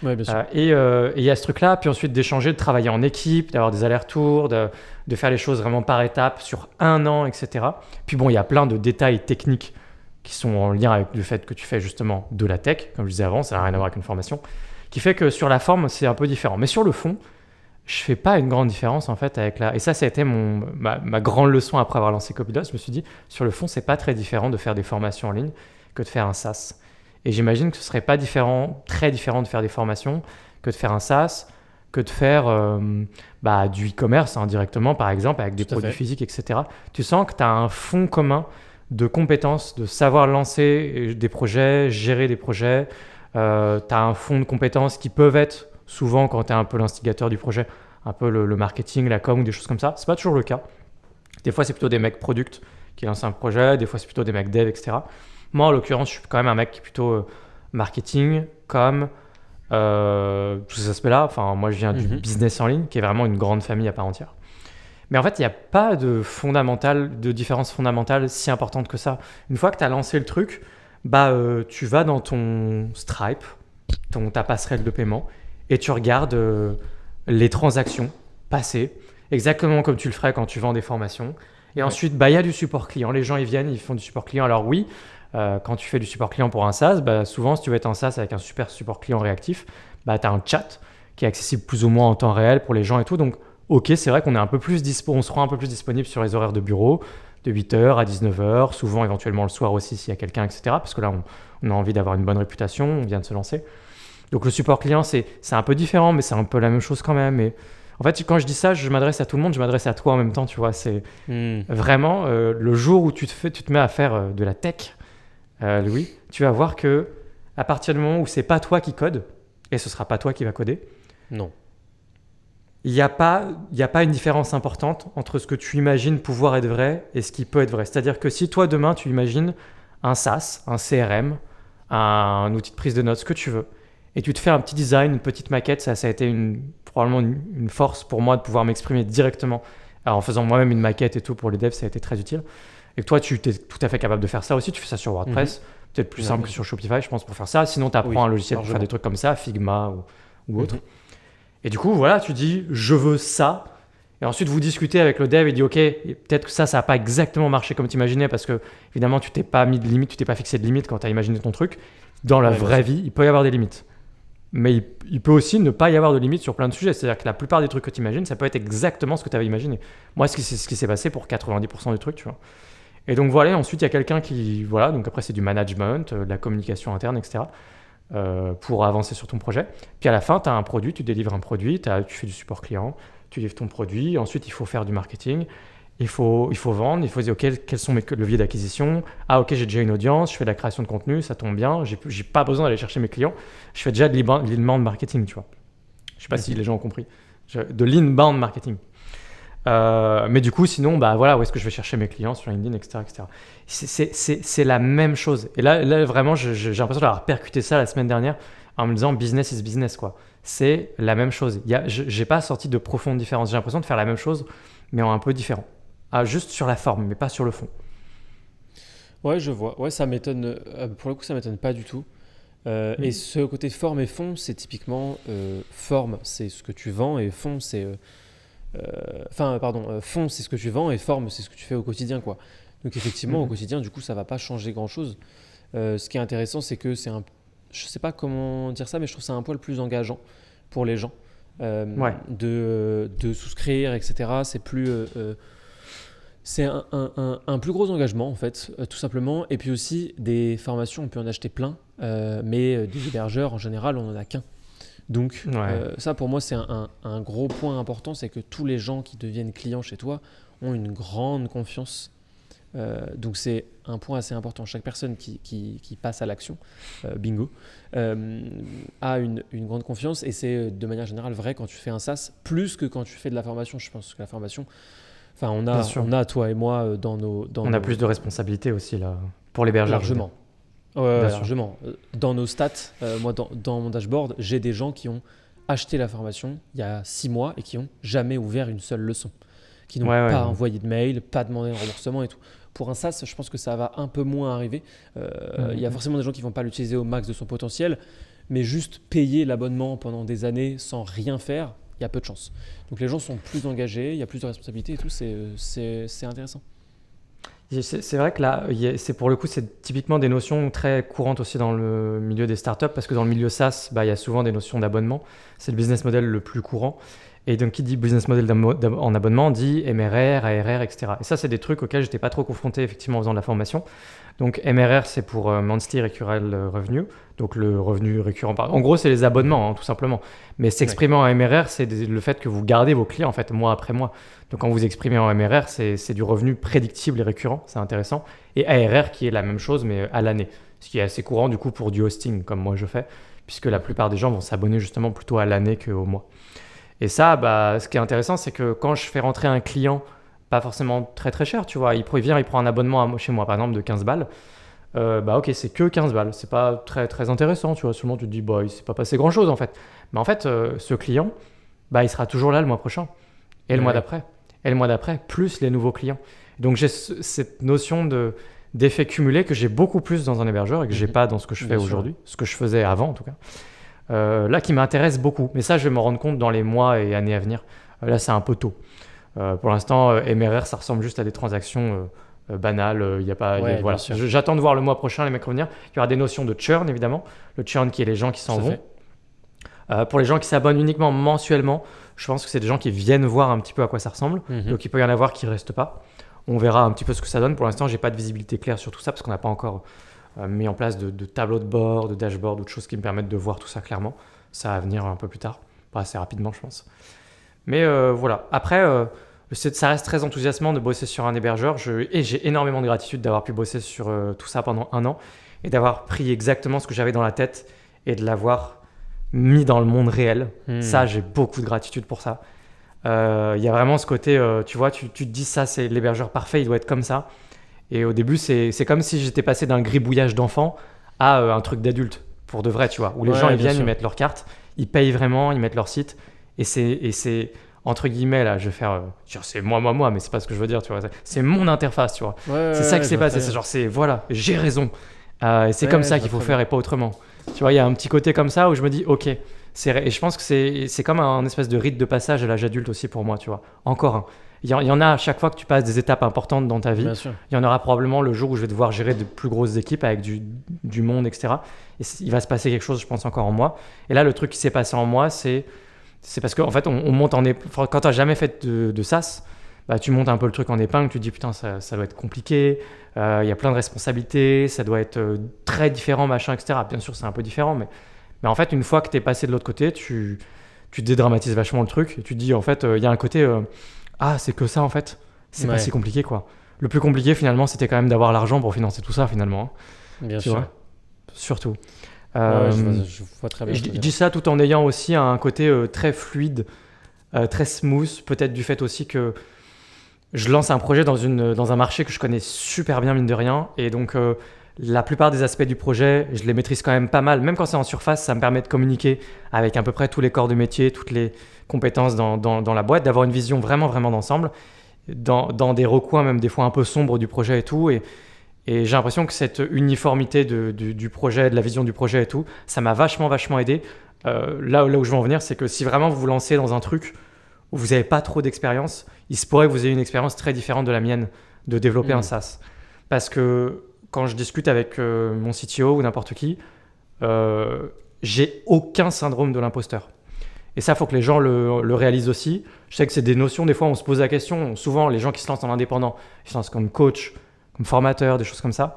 Oui, bien sûr. Et il y a ce truc-là, puis ensuite d'échanger, de travailler en équipe, d'avoir des allers-retours, de faire les choses vraiment par étapes sur 1 an, etc. Puis bon, il y a plein de détails techniques qui sont en lien avec le fait que tu fais justement de la tech, comme je disais avant, ça n'a rien à voir avec une formation, qui fait que sur la forme, c'est un peu différent. Mais sur le fond, je fais pas une grande différence en fait avec la... Et ça a été ma grande leçon après avoir lancé Copilot. Je me suis dit, sur le fond, c'est pas très différent de faire des formations en ligne que de faire un SaaS. Et j'imagine que ce serait pas très différent de faire des formations que de faire un SaaS, que de faire du e-commerce directement, par exemple, avec des produits physiques, etc. Tu sens que tu as un fond commun de compétences, de savoir lancer des projets, gérer des projets. Tu as un fond de compétences qui peuvent être, souvent quand tu es un peu l'instigateur du projet, un peu le marketing, la com ou des choses comme ça. C'est pas toujours le cas. Des fois, c'est plutôt des mecs product qui lancent un projet. Des fois, c'est plutôt des mecs dev, etc. Moi, en l'occurrence, je suis quand même un mec qui est plutôt marketing, com, tous ces aspects-là. Enfin, moi, je viens du business en ligne, qui est vraiment une grande famille à part entière. Mais en fait, il n'y a pas de différence fondamentale si importante que ça. Une fois que tu as lancé le truc, tu vas dans ton Stripe, ta passerelle de paiement, et tu regardes les transactions passées, exactement comme tu le ferais quand tu vends des formations. Et ensuite, il y a du support client. Les gens, ils viennent, ils font du support client. Alors oui, quand tu fais du support client pour un SaaS, souvent, si tu veux être un SaaS avec un super support client réactif, tu as un chat qui est accessible plus ou moins en temps réel pour les gens et tout. Donc, ok, c'est vrai qu'on est un peu plus on se rend un peu plus disponible sur les horaires de bureau, de 8h à 19h, souvent éventuellement le soir aussi s'il y a quelqu'un, etc. Parce que là, on a envie d'avoir une bonne réputation, on vient de se lancer. Donc, le support client, c'est un peu différent, mais c'est un peu la même chose quand même. Et en fait, quand je dis ça, je m'adresse à tout le monde, je m'adresse à toi en même temps, tu vois. C'est vraiment le jour où tu te mets à faire de la tech, Louis, tu vas voir que à partir du moment où c'est pas toi qui code, et ce sera pas toi qui va coder, non. Il n'y a pas une différence importante entre ce que tu imagines pouvoir être vrai et ce qui peut être vrai. C'est-à-dire que si toi, demain, tu imagines un SaaS, un CRM, un outil de prise de notes, ce que tu veux, et tu te fais un petit design, une petite maquette, ça a été probablement une force pour moi de pouvoir m'exprimer directement. Alors, en faisant moi-même une maquette et tout pour les devs, ça a été très utile. Et que toi, tu es tout à fait capable de faire ça aussi. Tu fais ça sur WordPress, peut-être plus simple que sur Shopify, je pense, pour faire ça. Sinon, tu apprends un logiciel pour faire des trucs comme ça, Figma ou autre. Et du coup, voilà, tu dis, je veux ça. Et ensuite, vous discutez avec le dev et dit, OK, peut-être que ça n'a pas exactement marché comme tu imaginais parce que, évidemment, tu t'es pas mis de limite, tu t'es pas fixé de limite quand tu as imaginé ton truc. Dans la vraie vie, il peut y avoir des limites. Mais il peut aussi ne pas y avoir de limites sur plein de sujets. C'est-à-dire que la plupart des trucs que tu imagines, ça peut être exactement ce que tu avais imaginé. Moi, c'est ce qui s'est passé pour 90% des trucs, tu vois. Et donc, voilà, ensuite, il y a quelqu'un qui... Voilà, donc après, c'est du management, de la communication interne, etc. Pour avancer sur ton projet. Puis à la fin, tu as un produit, tu délivres un produit, tu fais du support client, tu livres ton produit. Ensuite, il faut faire du marketing, il faut vendre, il faut dire, OK, quels sont mes leviers d'acquisition? Ah, OK, j'ai déjà une audience, je fais de la création de contenu, ça tombe bien, j'ai pas besoin d'aller chercher mes clients. Je fais déjà de l'inbound marketing, tu vois. Je sais pas si les gens ont compris. De l'inbound marketing. Mais du coup, sinon, voilà, où est-ce que je vais chercher mes clients sur LinkedIn, etc. C'est la même chose. Et là vraiment, j'ai l'impression d'avoir percuté ça la semaine dernière en me disant business is business, quoi. C'est la même chose. J'ai pas sorti de profonde différence. J'ai l'impression de faire la même chose, mais en un peu différent. Juste sur la forme, mais pas sur le fond. Ouais, je vois. Ouais, ça m'étonne. Pour le coup, ça m'étonne pas du tout. Et ce côté forme et fond, c'est typiquement forme, c'est ce que tu vends, et fond, c'est fond, c'est ce que tu vends, et forme, c'est ce que tu fais au quotidien, quoi. Donc effectivement, au quotidien, du coup, ça va pas changer grand-chose. Ce qui est intéressant, c'est que je sais pas comment dire ça, mais je trouve ça un poil plus engageant pour les gens de souscrire, etc. C'est plus c'est un plus gros engagement en fait, tout simplement. Et puis aussi des formations, on peut en acheter plein, mais des hébergeurs en général, on en a qu'un. Donc ça pour moi c'est un gros point important, c'est que tous les gens qui deviennent clients chez toi ont une grande confiance. Donc c'est un point assez important. Chaque personne qui passe à l'action, bingo, a une grande confiance, et c'est de manière générale vrai quand tu fais un SaaS, plus que quand tu fais de la formation. Je pense que la formation, enfin on a toi et moi dans nos... On a plus de responsabilités aussi là, pour l'hébergeur. Largement. Largement. Dans nos stats, moi dans mon dashboard, j'ai des gens qui ont acheté la formation il y a 6 mois et qui n'ont jamais ouvert une seule leçon, qui n'ont pas envoyé de mail, pas demandé de remboursement et tout. Pour un SaaS, je pense que ça va un peu moins arriver. Il y a forcément des gens qui ne vont pas l'utiliser au max de son potentiel, mais juste payer l'abonnement pendant des années sans rien faire, il y a peu de chance. Donc les gens sont plus engagés, il y a plus de responsabilités et tout, c'est intéressant. C'est vrai que là, c'est pour le coup, c'est typiquement des notions très courantes aussi dans le milieu des startups, parce que dans le milieu SaaS, il y a souvent des notions d'abonnement. C'est le business model le plus courant. Et donc, qui dit business model en abonnement dit MRR, ARR, etc. Et ça, c'est des trucs auxquels je n'étais pas trop confronté effectivement en faisant de la formation. Donc, MRR, c'est pour Monthly Recurring Revenue, donc le revenu récurrent. En gros, c'est les abonnements, tout simplement. Mais s'exprimant en MRR, c'est le fait que vous gardez vos clients, en fait, mois après mois. Donc, quand vous exprimez en MRR, c'est du revenu prédictible et récurrent, c'est intéressant. Et ARR, qui est la même chose, mais à l'année. Ce qui est assez courant, du coup, pour du hosting, comme moi je fais, puisque la plupart des gens vont s'abonner justement plutôt à l'année qu'au mois. Et ça, ce qui est intéressant, c'est que quand je fais rentrer un client, pas forcément très très cher, tu vois, il vient, il prend un abonnement chez moi, par exemple, de 15 balles. Ok, c'est que 15 balles. C'est pas très très intéressant, tu vois. Seulement, tu te dis, il s'est pas passé grand chose en fait. Mais en fait, ce client, il sera toujours là le mois prochain, et le mois d'après, et le mois d'après, plus les nouveaux clients. Donc, j'ai cette notion d'effet cumulé que j'ai beaucoup plus dans un hébergeur et que j'ai pas dans ce que je fais aujourd'hui, ce que je faisais avant en tout cas. Là qui m'intéresse beaucoup, mais ça je vais m'en rendre compte dans les mois et années à venir. Là c'est un peu tôt. Pour l'instant, MRR ça ressemble juste à des transactions banales. Voilà. J'attends de voir le mois prochain les mecs revenir. Il y aura des notions de churn évidemment. Le churn qui est les gens qui s'en vont. Pour les gens qui s'abonnent uniquement mensuellement, je pense que c'est des gens qui viennent voir un petit peu à quoi ça ressemble. Donc il peut y en avoir qui ne restent pas. On verra un petit peu ce que ça donne. Pour l'instant, j'ai pas de visibilité claire sur tout ça parce qu'on n'a pas encore mis en place de tableau de bord, de dashboard ou de choses qui me permettent de voir tout ça clairement. Ça va venir un peu plus tard, pas assez rapidement je pense. Mais voilà, après ça reste très enthousiasmant de bosser sur un hébergeur et j'ai énormément de gratitude d'avoir pu bosser sur tout ça pendant 1 an et d'avoir pris exactement ce que j'avais dans la tête et de l'avoir mis dans le monde réel. Ça, j'ai beaucoup de gratitude pour ça. Y a vraiment ce côté, tu vois, tu te dis ça c'est l'hébergeur parfait, il doit être comme ça. Et au début, c'est comme si j'étais passé d'un gribouillage d'enfant à un truc d'adulte, pour de vrai, tu vois, où les gens ils viennent, ils mettent leur carte, ils payent vraiment, ils mettent leur site, et c'est entre guillemets, là, je vais faire, c'est moi, mais c'est pas ce que je veux dire, tu vois, c'est mon interface, tu vois. C'est ça qui s'est passé, c'est genre, voilà, j'ai raison. Et c'est comme ça qu'il faut faire et pas autrement. Tu vois, il y a un petit côté comme ça où je me dis, ok, et je pense que c'est comme un espèce de rite de passage à l'âge adulte aussi pour moi, tu vois, encore un. Il y en a à chaque fois que tu passes des étapes importantes dans ta vie. Il y en aura probablement le jour où je vais devoir gérer de plus grosses équipes avec du monde, etc. Et il va se passer quelque chose, je pense, encore en moi. Et là, le truc qui s'est passé en moi, c'est parce qu'en fait, on monte quand tu n'as jamais fait de SaaS, tu montes un peu le truc en épingle, tu te dis putain, ça doit être compliqué, il y a plein de responsabilités, ça doit être très différent, machin, etc. Bien sûr, c'est un peu différent, mais en fait, une fois que tu es passé de l'autre côté, tu dédramatises vachement le truc et tu te dis, en fait, il y a un côté... c'est que ça en fait, c'est pas si compliqué quoi. Le plus compliqué finalement c'était quand même d'avoir l'argent pour financer tout ça finalement. Bien sûr. Surtout. Je vois très bien. Je dis ça tout en ayant aussi un côté très fluide, très smooth, peut-être du fait aussi que je lance un projet dans un marché que je connais super bien mine de rien et donc la plupart des aspects du projet, je les maîtrise quand même pas mal. Même quand c'est en surface, ça me permet de communiquer avec à peu près tous les corps de métier, toutes les compétences dans la boîte, d'avoir une vision vraiment, vraiment d'ensemble, dans des recoins même des fois un peu sombres du projet et tout. Et j'ai l'impression que cette uniformité du projet, de la vision du projet et tout, ça m'a vachement, vachement aidé. Là où je veux en venir, c'est que si vraiment vous vous lancez dans un truc où vous n'avez pas trop d'expérience, il se pourrait que vous ayez une expérience très différente de la mienne de développer un SaaS. Parce que quand je discute avec mon CTO ou n'importe qui, j'ai aucun syndrome de l'imposteur. Et ça, il faut que les gens le réalisent aussi. Je sais que c'est des notions, des fois, on se pose la question. Souvent, les gens qui se lancent en indépendant, ils se lancent comme coach, comme formateur, des choses comme ça.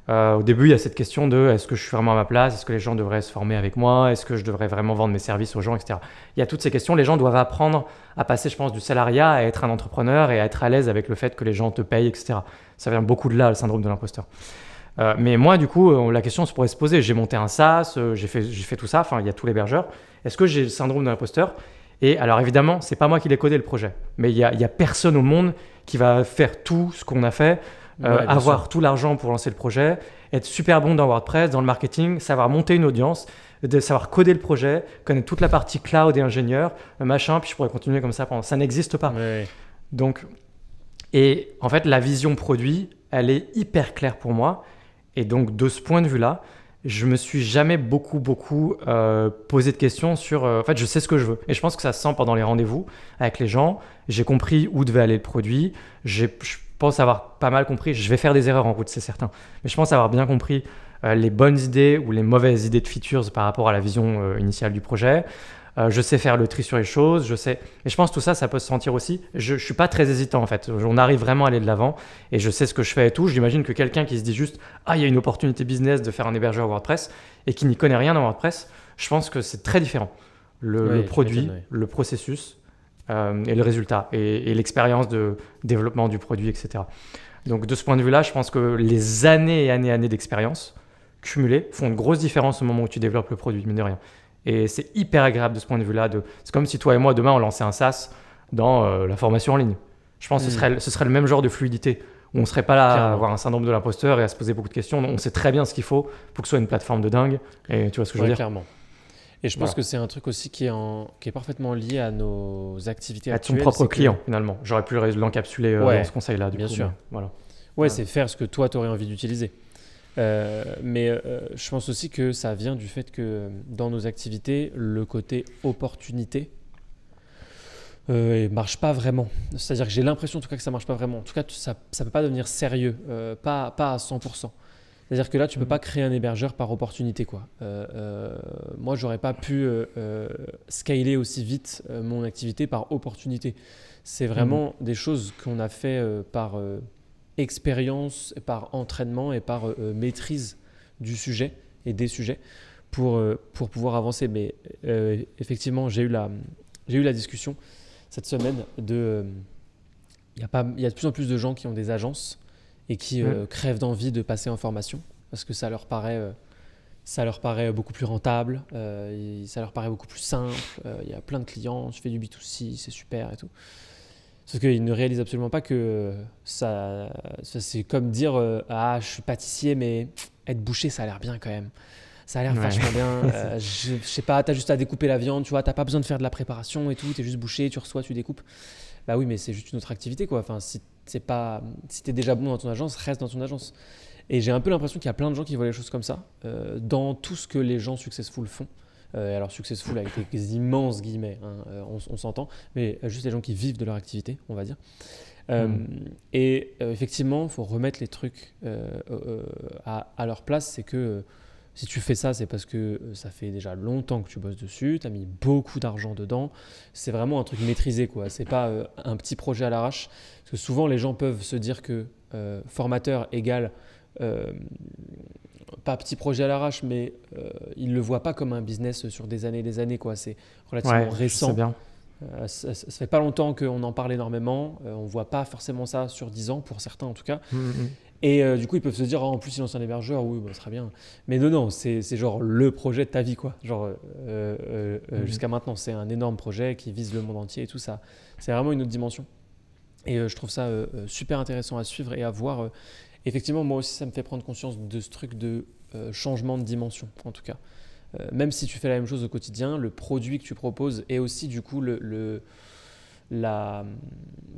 Au début, il y a cette question de est-ce que je suis vraiment à ma place? Est-ce que les gens devraient se former avec moi? Est-ce que je devrais vraiment vendre mes services aux gens, etc. Il y a toutes ces questions. Les gens doivent apprendre à passer, je pense, du salariat à être un entrepreneur et à être à l'aise avec le fait que les gens te payent, etc. Ça vient beaucoup de là, le syndrome de l'imposteur. Mais moi, du coup, la question se pourrait se poser. J'ai monté un SaaS, j'ai fait tout ça. Enfin, il y a tous les hébergeurs. Est-ce que j'ai le syndrome de l'imposteur? Et alors, évidemment, c'est pas moi qui l'ai codé le projet. Mais il y a personne au monde qui va faire tout ce qu'on a fait. Avoir tout l'argent pour lancer le projet, être super bon dans WordPress, dans le marketing, savoir monter une audience, de savoir coder le projet, connaître toute la partie cloud et ingénieur, machin, puis je pourrais continuer comme ça. Ça n'existe pas. Ouais. Donc, et en fait, la vision produit, elle est hyper claire pour moi. Et donc, de ce point de vue-là, je me suis jamais beaucoup posé de questions sur... en fait, je sais ce que je veux. Et je pense que ça se sent pendant les rendez-vous avec les gens. J'ai compris où devait aller le produit. Je pense avoir pas mal compris. Je vais faire des erreurs en route, c'est certain. Mais je pense avoir bien compris les bonnes idées ou les mauvaises idées de features par rapport à la vision initiale du projet. Je sais faire le tri sur les choses. Je sais... Et je pense que tout ça, ça peut se sentir aussi. Je ne suis pas très hésitant en fait. On arrive vraiment à aller de l'avant et je sais ce que je fais et tout. J'imagine que quelqu'un qui se dit juste « Ah, il y a une opportunité business de faire un hébergeur WordPress » et qui n'y connaît rien dans WordPress, je pense que c'est très différent. Le produit, le processus et le résultat et l'expérience de développement du produit, etc. Donc de ce point de vue-là, je pense que les années et années d'expérience cumulées font une grosse différence au moment où tu développes le produit, mine de rien. Et c'est hyper agréable de ce point de vue-là. C'est comme si toi et moi, demain, on lançait un SaaS dans la formation en ligne. Je pense que ce serait le même genre de fluidité, où on ne serait pas là à avoir un syndrome de l'imposteur et à se poser beaucoup de questions. On sait très bien ce qu'il faut pour que ce soit une plateforme de dingue. Et tu vois ce que je veux dire? Clairement. Et je pense que c'est un truc aussi qui est parfaitement lié à nos activités actuelles. À ton propre client, finalement. J'aurais pu l'encapsuler dans ce conseil-là. Bien sûr. Voilà. Ouais, c'est faire ce que toi, tu aurais envie d'utiliser. Mais je pense aussi que ça vient du fait que dans nos activités, le côté opportunité marche pas vraiment. C'est-à-dire que j'ai l'impression en tout cas que ça marche pas vraiment. En tout cas, ça peut pas devenir sérieux, pas à 100%. C'est-à-dire que là, tu peux pas créer un hébergeur par opportunité, quoi. Moi, j'aurais pas pu scaler aussi vite mon activité par opportunité. C'est vraiment des choses qu'on a fait par expérience, par entraînement et par maîtrise du sujet et des sujets pour pouvoir avancer. Mais effectivement, j'ai eu la discussion cette semaine de... Il y a de plus en plus de gens qui ont des agences et qui crèvent d'envie de passer en formation parce que ça leur paraît beaucoup plus rentable, ça leur paraît beaucoup plus simple. Il y a plein de clients, je fais du B2C, c'est super et tout. Sauf qu'ils ne réalisent absolument pas que ça c'est comme dire ah, je suis pâtissier, mais être boucher, ça a l'air bien quand même. Ça a l'air vachement bien. Je sais pas, tu as juste à découper la viande, tu vois, tu n'as pas besoin de faire de la préparation et tout, tu es juste boucher, tu reçois, tu découpes. Bah oui, mais c'est juste une autre activité, quoi. Enfin, si tu es déjà bon dans ton agence, reste dans ton agence. Et j'ai un peu l'impression qu'il y a plein de gens qui voient les choses comme ça dans tout ce que les gens successful font. Alors successful avec des immenses guillemets, hein, on s'entend, mais juste les gens qui vivent de leur activité, on va dire. Et effectivement, il faut remettre les trucs à leur place. C'est que si tu fais ça, c'est parce que ça fait déjà longtemps que tu bosses dessus, tu as mis beaucoup d'argent dedans. C'est vraiment un truc maîtrisé, quoi. C'est pas un petit projet à l'arrache. Parce que souvent, les gens peuvent se dire que formateur égale pas petit projet à l'arrache, mais ils ne le voient pas comme un business sur des années, quoi. C'est relativement récent. Bien. Ça fait pas longtemps qu'on en parle énormément. On ne voit pas forcément ça sur 10 ans, pour certains en tout cas. Et du coup, ils peuvent se dire, en plus, ils lancent un hébergeur, oui, bah, ce serait bien. Mais non, c'est genre le projet de ta vie, quoi. Genre, jusqu'à maintenant, c'est un énorme projet qui vise le monde entier et tout ça. C'est vraiment une autre dimension. Et je trouve ça super intéressant à suivre et à voir. Effectivement, moi aussi, ça me fait prendre conscience de ce truc de changement de dimension, en tout cas. Même si tu fais la même chose au quotidien, le produit que tu proposes est aussi, du coup,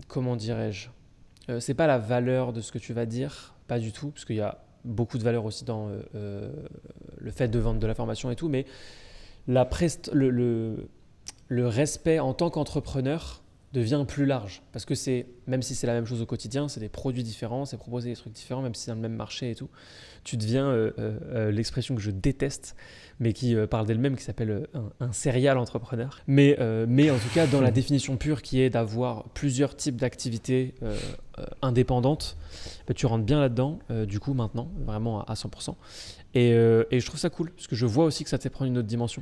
comment dirais-je, c'est pas la valeur de ce que tu vas dire, pas du tout, parce qu'il y a beaucoup de valeur aussi dans le fait de vendre de la formation et tout, mais le respect en tant qu'entrepreneur devient plus large. Parce que même si c'est la même chose au quotidien, c'est des produits différents, c'est proposer des trucs différents, même si c'est dans le même marché et tout. Tu deviens l'expression que je déteste, mais qui parle d'elle-même, qui s'appelle un serial entrepreneur. Mais en tout cas, dans la définition pure qui est d'avoir plusieurs types d'activités indépendantes, tu rentres bien là-dedans, du coup, maintenant, vraiment à 100%. Et je trouve ça cool, parce que je vois aussi que ça te fait prendre une autre dimension.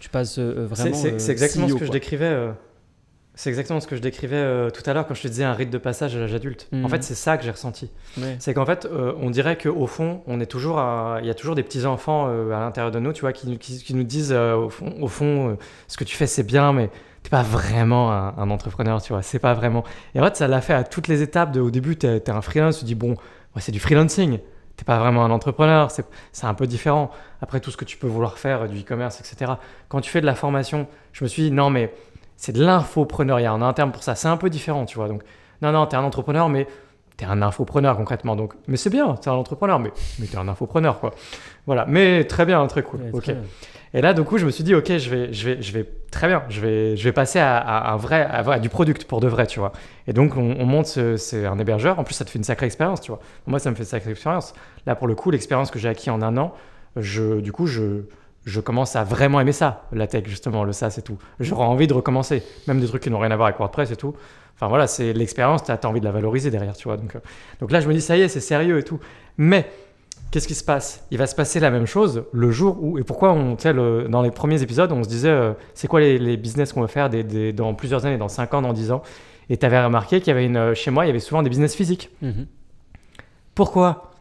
Tu passes vraiment c'est exactement CEO, ce que je décrivais. C'est exactement ce que je décrivais tout à l'heure quand je te disais un rite de passage à l'âge adulte. En fait, c'est ça que j'ai ressenti. Ouais. C'est qu'en fait, on dirait qu'au fond, il y a toujours des petits-enfants à l'intérieur de nous, tu vois, qui nous disent au fond ce que tu fais, c'est bien, mais t'es pas vraiment un entrepreneur, tu vois. C'est pas vraiment. Et en fait, ça l'a fait à toutes les étapes. Au début, t'es un freelance, tu dis, bon, ouais, c'est du freelancing. T'es pas vraiment un entrepreneur, c'est un peu différent. Après, tout ce que tu peux vouloir faire, du e-commerce, etc. Quand tu fais de la formation, je me suis dit, non, mais c'est de l'infopreneuriat, on a un terme pour ça, c'est un peu différent, tu vois. Donc, non, t'es un entrepreneur, mais t'es un infopreneur concrètement. Donc, mais c'est bien, t'es un entrepreneur, mais t'es un infopreneur, quoi. Voilà, mais très bien, très cool. Ouais, ok. Et là, du coup, je me suis dit, ok, je vais très bien, je vais passer à du product pour de vrai, tu vois. Et donc, on monte, c'est un hébergeur. En plus, ça te fait une sacrée expérience, tu vois. Moi, ça me fait une sacrée expérience. Là, pour le coup, l'expérience que j'ai acquis en un an, je commence à vraiment aimer ça, la tech, justement, le SaaS et tout. J'aurais envie de recommencer, même des trucs qui n'ont rien à voir avec WordPress et tout. Enfin voilà, c'est l'expérience, tu as envie de la valoriser derrière, tu vois. Donc là, je me dis, ça y est, c'est sérieux et tout. Mais qu'est-ce qui se passe ? Il va se passer la même chose le jour où... Et pourquoi, dans les premiers épisodes, on se disait, c'est quoi les business qu'on va faire dans plusieurs années, dans 5 ans, dans 10 ans ? Et tu avais remarqué qu'il y avait chez moi, il y avait souvent des business physiques. Mm-hmm. Pourquoi ?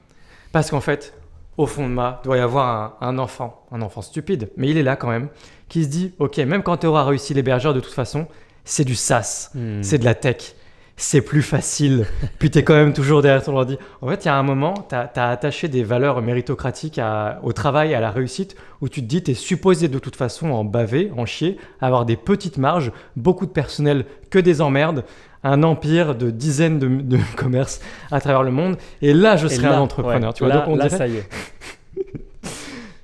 Parce qu'en fait... Au fond de moi, il doit y avoir un enfant stupide, mais il est là quand même, qui se dit, ok, même quand tu auras réussi l'hébergeur, de toute façon, c'est du SaaS, c'est de la tech, c'est plus facile, puis tu es quand même toujours derrière ton ordi. En fait, il y a un moment, tu as attaché des valeurs méritocratiques au travail, à la réussite, où tu te dis, tu es supposé de toute façon en baver, en chier, avoir des petites marges, beaucoup de personnel, que des emmerdes, un empire de dizaines de commerces à travers le monde. Et là, je serai un entrepreneur. Ouais, tu vois, là, donc on dirait... ça y est.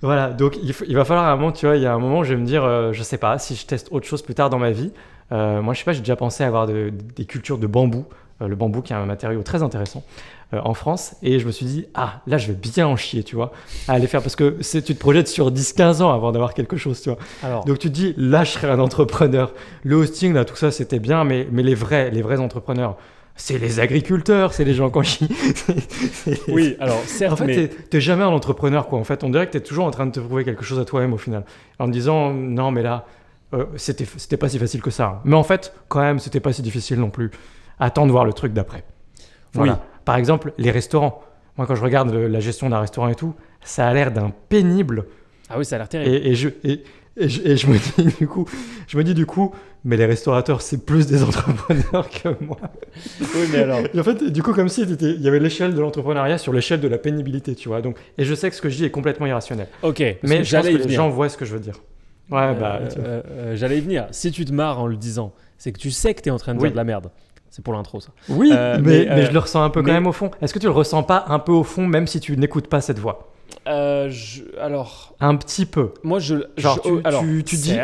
Voilà, donc il va falloir un moment, tu vois, il y a un moment où je vais me dire, je sais pas, si je teste autre chose plus tard dans ma vie. Moi, je sais pas, j'ai déjà pensé à avoir des cultures de bambou. Le bambou qui est un matériau très intéressant en France. Et je me suis dit, là, je vais bien en chier, tu vois, à aller faire. Parce que tu te projettes sur 10-15 ans avant d'avoir quelque chose, tu vois. Alors, donc tu te dis, là, je serai un entrepreneur. Le hosting, là, tout ça, c'était bien, mais les vrais entrepreneurs, c'est les agriculteurs, c'est les gens qui en chient. Oui, alors certes, en fait, t'es jamais un entrepreneur, quoi. En fait, on dirait que t'es toujours en train de te prouver quelque chose à toi-même au final. En te disant, non, mais là, c'était pas si facile que ça. Mais en fait, quand même, c'était pas si difficile non plus. Attends de voir le truc d'après. Voilà. Oui. Par exemple, les restaurants. Moi, quand je regarde la gestion d'un restaurant et tout, ça a l'air d'un pénible. Ah oui, ça a l'air terrible. Et je me dis du coup, mais les restaurateurs, c'est plus des entrepreneurs que moi. Oui, mais alors... Et en fait, du coup, comme si il y avait l'échelle de l'entrepreneuriat sur l'échelle de la pénibilité, tu vois. Donc, et je sais que ce que je dis est complètement irrationnel. Ok, mais je pense que les gens voient ce que je veux dire. Ouais, j'allais y venir. Si tu te marres en le disant, c'est que tu sais que tu es en train de dire de la merde. C'est pour l'intro, ça. Oui, mais je le ressens un peu quand même au fond. Est-ce que tu le ressens pas un peu au fond, même si tu n'écoutes pas cette voix ? Alors... Un petit peu. Moi, tu dis...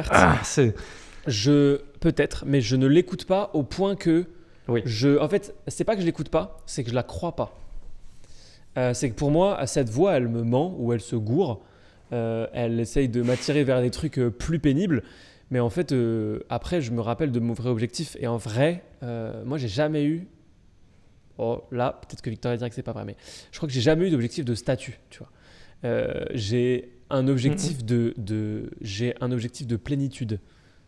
Peut-être, mais je ne l'écoute pas au point que... Oui. En fait, c'est pas que je l'écoute pas, c'est que je la crois pas. C'est que pour moi, cette voix, elle me ment ou elle se gourre. Elle essaye de m'attirer vers des trucs plus pénibles. Mais en fait, après, je me rappelle de mon vrai objectif. Et en vrai, moi, j'ai jamais eu... Oh, là, peut-être que Victor va dire que c'est pas vrai, mais je crois que j'ai jamais eu d'objectif de statut, tu vois. J'ai un objectif j'ai un objectif de plénitude,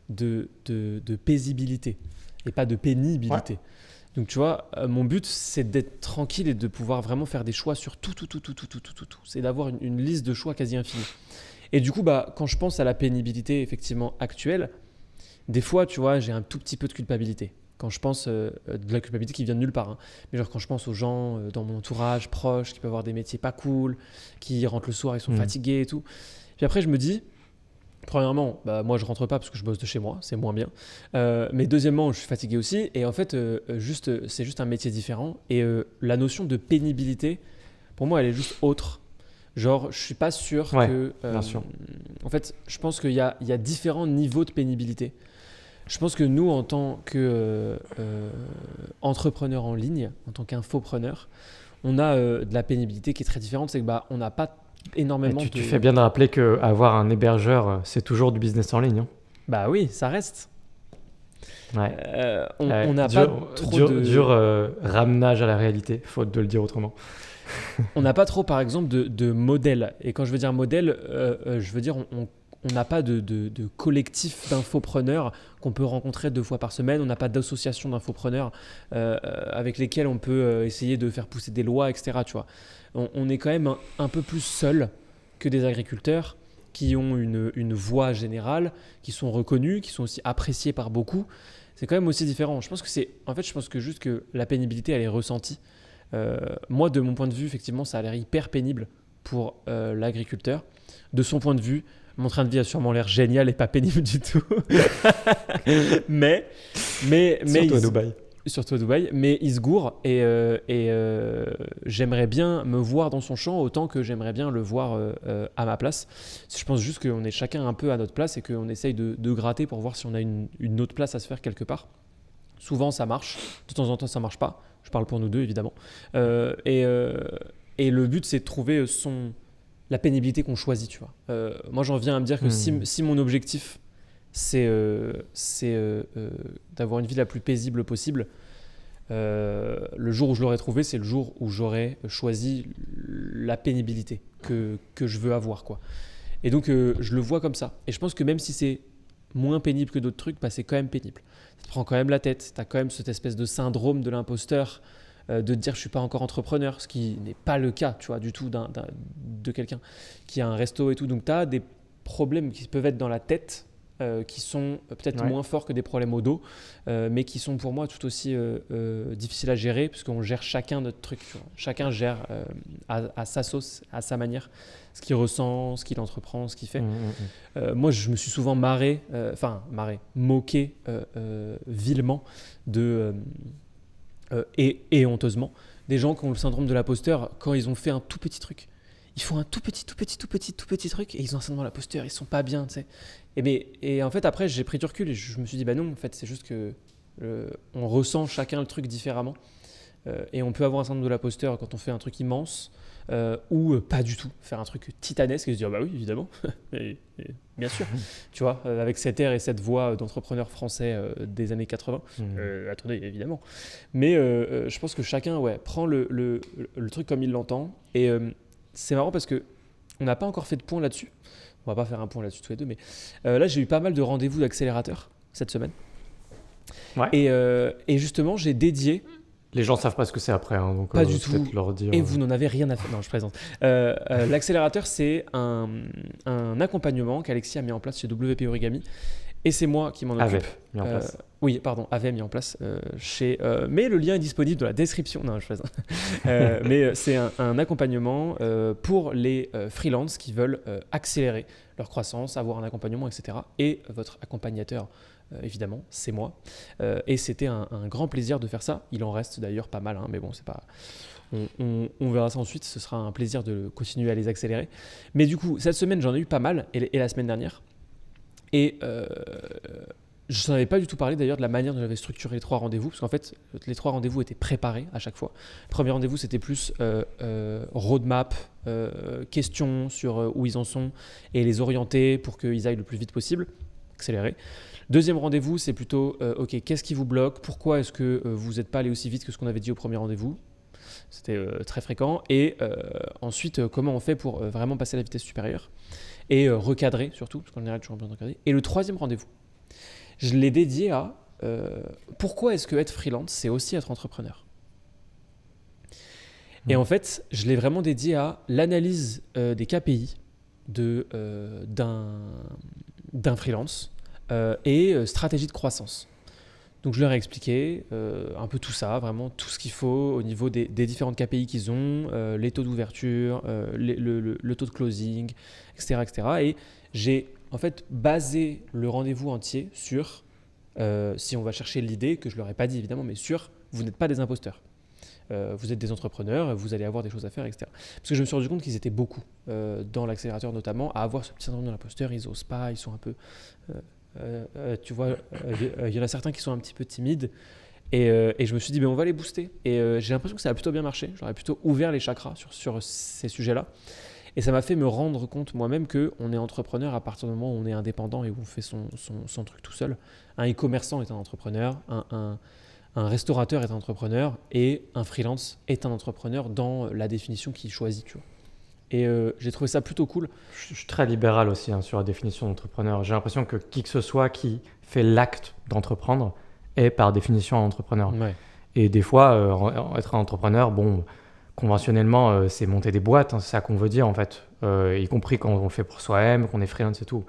de paisibilité et pas de pénibilité. Ouais. Donc, tu vois, mon but, c'est d'être tranquille et de pouvoir vraiment faire des choix sur tout. C'est d'avoir une liste de choix quasi infinie. Et du coup, quand je pense à la pénibilité effectivement actuelle, des fois, tu vois, j'ai un tout petit peu de culpabilité. Quand je pense de la culpabilité qui vient de nulle part. Hein. Mais genre quand je pense aux gens dans mon entourage, proches, qui peuvent avoir des métiers pas cool, qui rentrent le soir, ils sont fatigués et tout. Puis après, je me dis, premièrement, moi, je rentre pas parce que je bosse de chez moi, c'est moins bien. Mais deuxièmement, je suis fatigué aussi. Et en fait, c'est juste un métier différent. Et la notion de pénibilité, pour moi, elle est juste autre. Genre, je suis pas sûr que... bien sûr. En fait, je pense qu'il y a différents niveaux de pénibilité. Je pense que nous, en tant qu'entrepreneurs en ligne, en tant qu'infopreneur, on a de la pénibilité qui est très différente. C'est que on n'a pas énormément tu fais bien de rappeler qu'avoir un hébergeur, c'est toujours du business en ligne. Hein. Bah oui, ça reste. Ouais. On n'a pas trop dur ramenage à la réalité, faute de le dire autrement. On n'a pas trop, par exemple, de modèle. Et quand je veux dire modèle, je veux dire on n'a pas de collectif d'infopreneurs qu'on peut rencontrer 2 fois par semaine. On n'a pas d'association d'infopreneurs avec lesquels on peut essayer de faire pousser des lois, etc. Tu vois. On est quand même un peu plus seul que des agriculteurs qui ont une voix générale, qui sont reconnus, qui sont aussi appréciés par beaucoup. C'est quand même aussi différent. Je pense que juste que la pénibilité, elle est ressentie. Moi, de mon point de vue, effectivement, ça a l'air hyper pénible pour l'agriculteur. De son point de vue, mon train de vie a sûrement l'air génial et pas pénible du tout. mais surtout à Dubaï, mais il se gourre et j'aimerais bien me voir dans son champ autant que j'aimerais bien le voir à ma place. Je pense juste qu'on est chacun un peu à notre place et qu'on essaye de gratter pour voir si on a une autre place à se faire quelque part. Souvent, ça marche. De temps en temps, ça marche pas. Je parle pour nous deux, évidemment. Et le but, c'est de trouver la pénibilité qu'on choisit, tu vois. Moi, j'en viens à me dire que si mon objectif, c'est d'avoir une vie la plus paisible possible, le jour où je l'aurai trouvé, c'est le jour où j'aurai choisi la pénibilité que je veux avoir, quoi. Et donc, je le vois comme ça. Et je pense que même si c'est moins pénible que d'autres trucs, c'est quand même pénible. Ça te prend quand même la tête. Tu as quand même cette espèce de syndrome de l'imposteur, de te dire je suis pas encore entrepreneur, ce qui n'est pas le cas, tu vois, du tout de quelqu'un qui a un resto et tout. Donc tu as des problèmes qui peuvent être dans la tête, qui sont peut-être moins forts que des problèmes au dos, mais qui sont pour moi tout aussi difficiles à gérer, parce qu'on gère chacun notre truc, tu vois. Chacun gère à sa sauce, à sa manière, ce qu'il ressent, ce qu'il entreprend, ce qu'il fait. Moi, je me suis souvent moqué vilement et honteusement des gens qui ont le syndrome de l'imposteur quand ils ont fait un tout petit truc. Ils font un tout petit truc et ils ont un syndrome de l'imposteur, ils sont pas bien, tu sais. Et en fait, après, j'ai pris du recul et je me suis dit, bah non, en fait, c'est juste que on ressent chacun le truc différemment. Et on peut avoir un syndrome de l'imposteur quand on fait un truc immense ou pas du tout, faire un truc titanesque et se dire, bah oui, évidemment, et bien sûr, tu vois, avec cet air et cette voix d'entrepreneur français des années 80, attendez, évidemment. Mais je pense que chacun prend le truc comme il l'entend. Et c'est marrant parce qu'on n'a pas encore fait de point là-dessus. On va pas faire un point là-dessus tous les deux, mais là, j'ai eu pas mal de rendez-vous d'accélérateurs cette semaine. Ouais. Et justement, j'ai dédié... Les gens ne savent pas ce que c'est après, hein, donc pas du tout. Leur dire, et vous n'en avez rien à faire. Non, je plaisante. L'accélérateur, c'est un accompagnement qu'Alexis a mis en place chez WP Origami. Et c'est moi qui m'en occupe. Avait mis en place. Avait mis en place mais le lien est disponible dans la description. Non, je plaisante. Mais c'est un accompagnement pour les freelances qui veulent accélérer leur croissance, avoir un accompagnement, etc. Et votre accompagnateur, évidemment, c'est moi. Et c'était un grand plaisir de faire ça. Il en reste d'ailleurs pas mal, hein, mais bon, c'est pas... On verra ça ensuite. Ce sera un plaisir de continuer à les accélérer. Mais du coup, cette semaine, j'en ai eu pas mal, et la semaine dernière. Et je n'en avais pas du tout parlé d'ailleurs de la manière dont j'avais structuré les 3 rendez-vous, parce qu'en fait, les 3 rendez-vous étaient préparés à chaque fois. Le premier rendez-vous, c'était plus roadmap, questions sur où ils en sont et les orienter pour qu'ils aillent le plus vite possible, accélérer. Deuxième rendez-vous, c'est plutôt, ok, qu'est-ce qui vous bloque ? Pourquoi est-ce que vous n'êtes pas allé aussi vite que ce qu'on avait dit au premier rendez-vous ? C'était très fréquent. Et ensuite, comment on fait pour vraiment passer à la vitesse supérieure ? Et recadrer surtout, parce qu'en général, toujours bien recadrer. Et le troisième rendez-vous, je l'ai dédié à pourquoi est-ce que être freelance, c'est aussi être entrepreneur. Et en fait, je l'ai vraiment dédié à l'analyse des KPI d'un freelance et stratégie de croissance. Donc je leur ai expliqué un peu tout ça, vraiment tout ce qu'il faut au niveau des différentes KPI qu'ils ont, les taux d'ouverture, le taux de closing, etc., etc. Et j'ai en fait basé le rendez-vous entier sur, si on va chercher l'idée, que je ne leur ai pas dit évidemment, mais sur vous n'êtes pas des imposteurs. Vous êtes des entrepreneurs, vous allez avoir des choses à faire, etc. Parce que je me suis rendu compte qu'ils étaient beaucoup, dans l'accélérateur notamment, à avoir ce petit syndrome de l'imposteur, ils n'osent pas, ils sont un peu tu vois, il y en a certains qui sont un petit peu timides. Et je me suis dit, on va les booster. Et j'ai l'impression que ça a plutôt bien marché. J'aurais plutôt ouvert les chakras sur ces sujets-là. Et ça m'a fait me rendre compte moi-même qu'on est entrepreneur à partir du moment où on est indépendant et où on fait son truc tout seul. Un e-commerçant est un entrepreneur, un restaurateur est un entrepreneur et un freelance est un entrepreneur dans la définition qu'il choisit. Tu vois. Et j'ai trouvé ça plutôt cool. Je suis très libéral aussi sur la définition d'entrepreneur. J'ai l'impression que qui que ce soit qui fait l'acte d'entreprendre est par définition un entrepreneur. Ouais. Et des fois, être un entrepreneur, conventionnellement, c'est monter des boîtes, c'est ça qu'on veut dire en fait, y compris quand on le fait pour soi-même, qu'on est freelance et tout.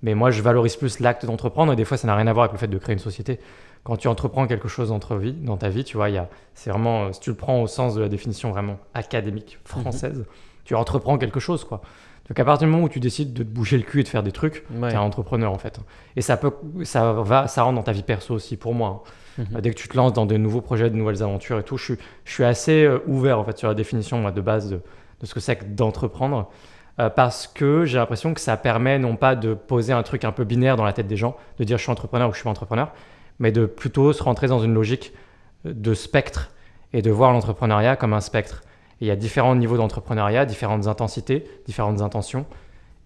Mais moi, je valorise plus l'acte d'entreprendre et des fois, ça n'a rien à voir avec le fait de créer une société. Quand tu entreprends quelque chose dans ta vie, tu vois, c'est vraiment, si tu le prends au sens de la définition vraiment académique française, tu entreprends quelque chose, quoi. Donc à partir du moment où tu décides de te bouger le cul et de faire des trucs, t'es un entrepreneur en fait. Et ça rentre dans ta vie perso aussi pour moi. Dès que tu te lances dans de nouveaux projets, de nouvelles aventures et tout, je suis assez ouvert en fait sur la définition moi, de base de ce que c'est que d'entreprendre. Parce que j'ai l'impression que ça permet non pas de poser un truc un peu binaire dans la tête des gens, de dire je suis entrepreneur ou je suis pas entrepreneur, mais de plutôt se rentrer dans une logique de spectre et de voir l'entrepreneuriat comme un spectre. Et il y a différents niveaux d'entrepreneuriat, différentes intensités, différentes intentions.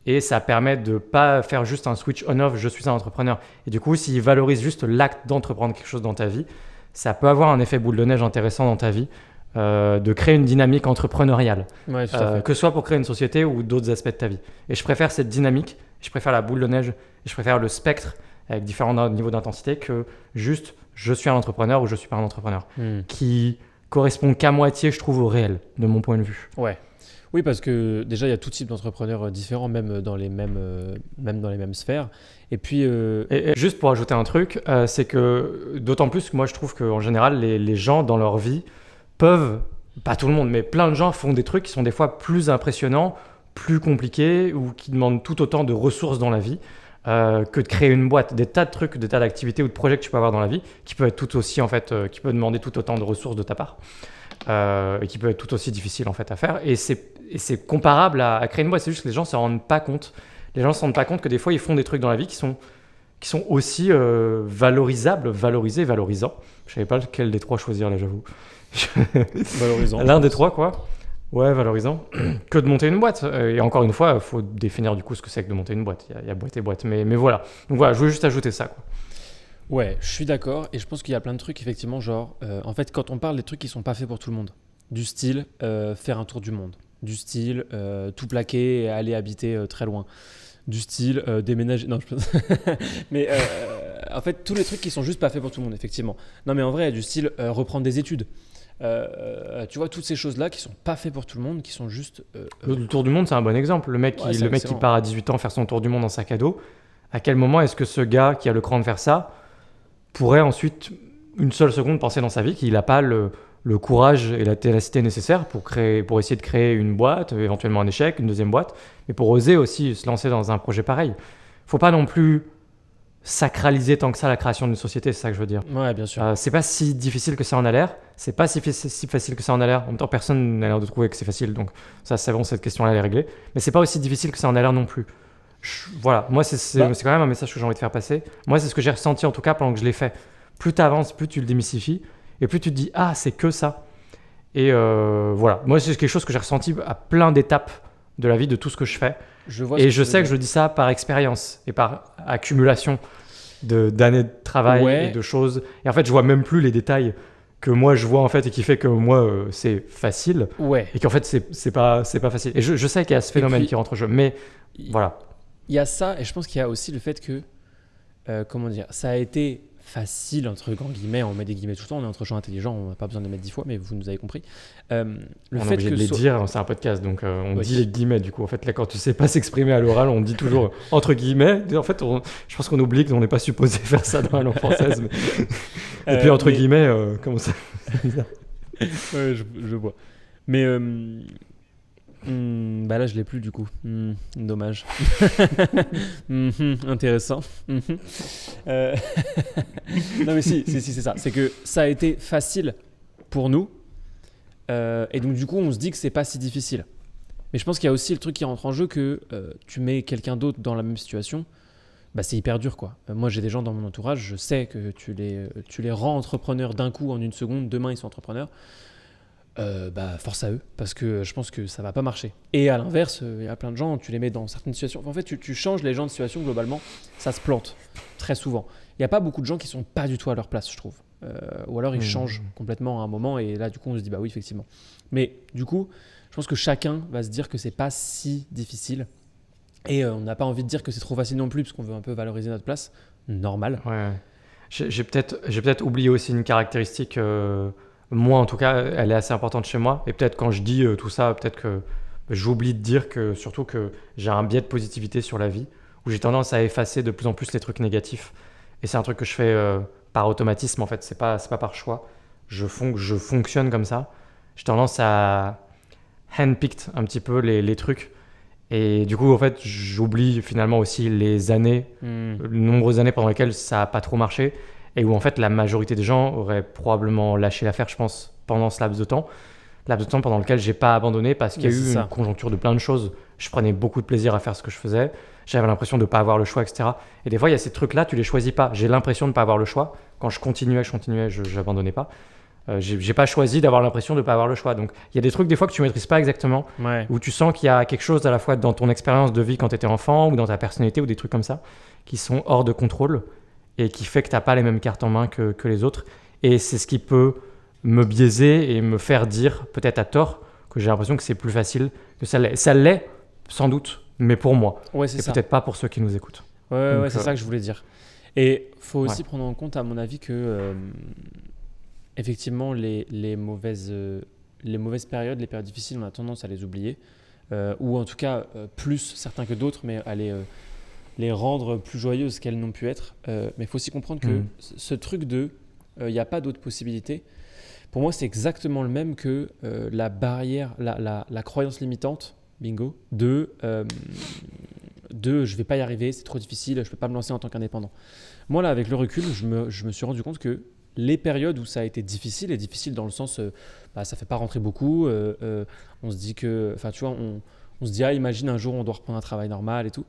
Et ça permet de ne pas faire juste un switch on-off, je suis un entrepreneur. Et du coup, s'il valorise juste l'acte d'entreprendre quelque chose dans ta vie, ça peut avoir un effet boule de neige intéressant dans ta vie, de créer une dynamique entrepreneuriale, Ouais, tout à fait. que ce soit pour créer une société ou d'autres aspects de ta vie. Et je préfère cette dynamique, je préfère la boule de neige, et je préfère le spectre avec différents niveaux d'intensité que juste je suis un entrepreneur ou je suis pas un entrepreneur, qui correspond qu'à moitié, je trouve, au réel, de mon point de vue. Ouais. Oui, parce que déjà, il y a tout type d'entrepreneurs différents, même dans les mêmes sphères. Et puis... Et juste pour ajouter un truc, c'est que d'autant plus que moi, je trouve qu'en général, les gens dans leur vie peuvent, pas tout le monde, mais plein de gens font des trucs qui sont des fois plus impressionnants, plus compliqués ou qui demandent tout autant de ressources dans la vie que de créer une boîte. Des tas de trucs, des tas d'activités ou de projets que tu peux avoir dans la vie qui peuvent être tout aussi, en fait, qui peuvent demander tout autant de ressources de ta part. Et qui peut être tout aussi difficile en fait à faire. Et c'est comparable à créer une boîte. C'est juste que les gens ne se rendent pas compte. Les gens ne se rendent pas compte que des fois, ils font des trucs dans la vie qui sont aussi valorisables, valorisants. Je ne savais pas lequel des trois choisir là, j'avoue. Valorisant. L'un des trois, quoi. Ouais, valorisant. Que de monter une boîte. Et encore une fois, il faut définir du coup ce que c'est que de monter une boîte. Il y a boîte et boîte. Mais voilà. Donc voilà, je voulais juste ajouter ça, quoi. Ouais, je suis d'accord et je pense qu'il y a plein de trucs effectivement genre en fait quand on parle des trucs qui sont pas faits pour tout le monde, du style faire un tour du monde, du style tout plaquer et aller habiter très loin, du style déménager, non je pense mais en fait tous les trucs qui sont juste pas faits pour tout le monde effectivement. Non mais en vrai du style reprendre des études. Tu vois toutes ces choses là qui sont pas faites pour tout le monde, qui sont juste le tour du monde c'est un bon exemple. Le mec qui part à 18 ans faire son tour du monde en sac à dos, à quel moment est-ce que ce gars qui a le cran de faire ça pourrait ensuite, une seule seconde, penser dans sa vie qu'il n'a pas le courage et la ténacité nécessaires pour essayer de créer une boîte, éventuellement un échec, une deuxième boîte, mais pour oser aussi se lancer dans un projet pareil. Il ne faut pas non plus sacraliser tant que ça la création d'une société, c'est ça que je veux dire. Ouais, bien sûr. C'est pas si difficile que ça en a l'air, c'est pas si facile que ça en a l'air. En même temps, personne n'a l'air de trouver que c'est facile, donc ça, c'est bon, cette question-là, elle est réglée. Mais c'est pas aussi difficile que ça en a l'air non plus. Voilà, moi c'est quand même un message que j'ai envie de faire passer. Moi c'est ce que j'ai ressenti en tout cas pendant que je l'ai fait. Plus tu avances, plus tu le démystifies et plus tu te dis ah c'est que ça. Et voilà, moi c'est quelque chose que j'ai ressenti à plein d'étapes de la vie, de tout ce que je fais. Je sais que je dis ça par expérience et par accumulation d'années de travail et de choses. Et en fait je vois même plus les détails que moi je vois en fait et qui fait que moi c'est facile et qu'en fait c'est pas facile. Et je sais qu'il y a ce phénomène qui rentre en jeu, mais voilà. Il y a ça, et je pense qu'il y a aussi le fait que, comment dire, ça a été facile, entre grands guillemets, on met des guillemets tout le temps, on est entre gens intelligents, on n'a pas besoin de les mettre 10 fois, mais vous nous avez compris. On est obligé de les dire, c'est un podcast, donc on dit les guillemets du coup. En fait, là, quand tu sais pas s'exprimer à l'oral, on dit toujours entre guillemets. En fait, je pense qu'on oublie qu'on n'est pas supposé faire ça dans la langue française. Mais... Et puis entre guillemets, comment ça ouais, je vois. Mais... bah là je l'ai plus du coup, dommage. Intéressant. Non mais si c'est ça, c'est que ça a été facile pour nous et donc du coup on se dit que c'est pas si difficile. Mais je pense qu'il y a aussi le truc qui rentre en jeu que tu mets quelqu'un d'autre dans la même situation, c'est hyper dur, quoi. Moi, j'ai des gens dans mon entourage, je sais que tu les rends entrepreneurs d'un coup en une seconde, demain ils sont entrepreneurs. Force à eux, parce que je pense que ça va pas marcher. Et à l'inverse, il y a plein de gens, tu les mets dans certaines situations. En fait, tu changes les gens de situation, globalement, ça se plante très souvent. Il n'y a pas beaucoup de gens qui sont pas du tout à leur place, je trouve. Ou alors ils changent complètement à un moment, et là, du coup, on se dit, bah oui, effectivement. Mais du coup, je pense que chacun va se dire que c'est pas si difficile. Et on n'a pas envie de dire que c'est trop facile non plus, parce qu'on veut un peu valoriser notre place. Normal. Ouais. J'ai peut-être oublié aussi une caractéristique. Moi, en tout cas, elle est assez importante chez moi. Et peut-être quand je dis tout ça, peut-être que j'oublie de dire que surtout que j'ai un biais de positivité sur la vie, où j'ai tendance à effacer de plus en plus les trucs négatifs. Et c'est un truc que je fais par automatisme, en fait. C'est pas par choix. Je fonctionne comme ça. J'ai tendance à handpicked un petit peu les trucs. Et du coup, en fait, j'oublie finalement aussi les nombreuses années pendant lesquelles ça n'a pas trop marché et où en fait la majorité des gens auraient probablement lâché l'affaire, je pense, pendant ce laps de temps pendant lequel j'ai pas abandonné parce qu'il y a eu une conjoncture de plein de choses. Je prenais beaucoup de plaisir à faire ce que je faisais. J'avais l'impression de ne pas avoir le choix, etc. Et des fois, il y a ces trucs-là, tu les choisis pas. J'ai l'impression de ne pas avoir le choix. Quand je continuais, je n'abandonnais pas. J'ai pas choisi d'avoir l'impression de ne pas avoir le choix. Donc, il y a des trucs des fois que tu maîtrises pas exactement, où tu sens qu'il y a quelque chose à la fois dans ton expérience de vie quand tu étais enfant ou dans ta personnalité ou des trucs comme ça qui sont hors de contrôle et qui fait que tu n'as pas les mêmes cartes en main que les autres. Et c'est ce qui peut me biaiser et me faire dire, peut-être à tort, que j'ai l'impression que c'est plus facile que ça l'est. Ça l'est, sans doute, mais pour moi. Ouais, c'est et ça. peut-être pas pour ceux qui nous écoutent. Ouais, c'est ça que je voulais dire. Et il faut aussi prendre en compte, à mon avis, que effectivement, les mauvaises périodes, les périodes difficiles, on a tendance à les oublier. Ou en tout cas, plus certains que d'autres, mais à les rendre plus joyeuses qu'elles n'ont pu être. Mais il faut aussi comprendre que ce truc de il n'y a pas d'autre possibilité, pour moi, c'est exactement le même que la barrière, la croyance limitante, bingo, de je vais pas y arriver, c'est trop difficile, je peux pas me lancer en tant qu'indépendant. Moi, là, avec le recul, je me suis rendu compte que les périodes où ça a été difficile, et difficile dans le sens, ça fait pas rentrer beaucoup, on se dit que, enfin, tu vois, on se dit, imagine un jour on doit reprendre un travail normal et tout.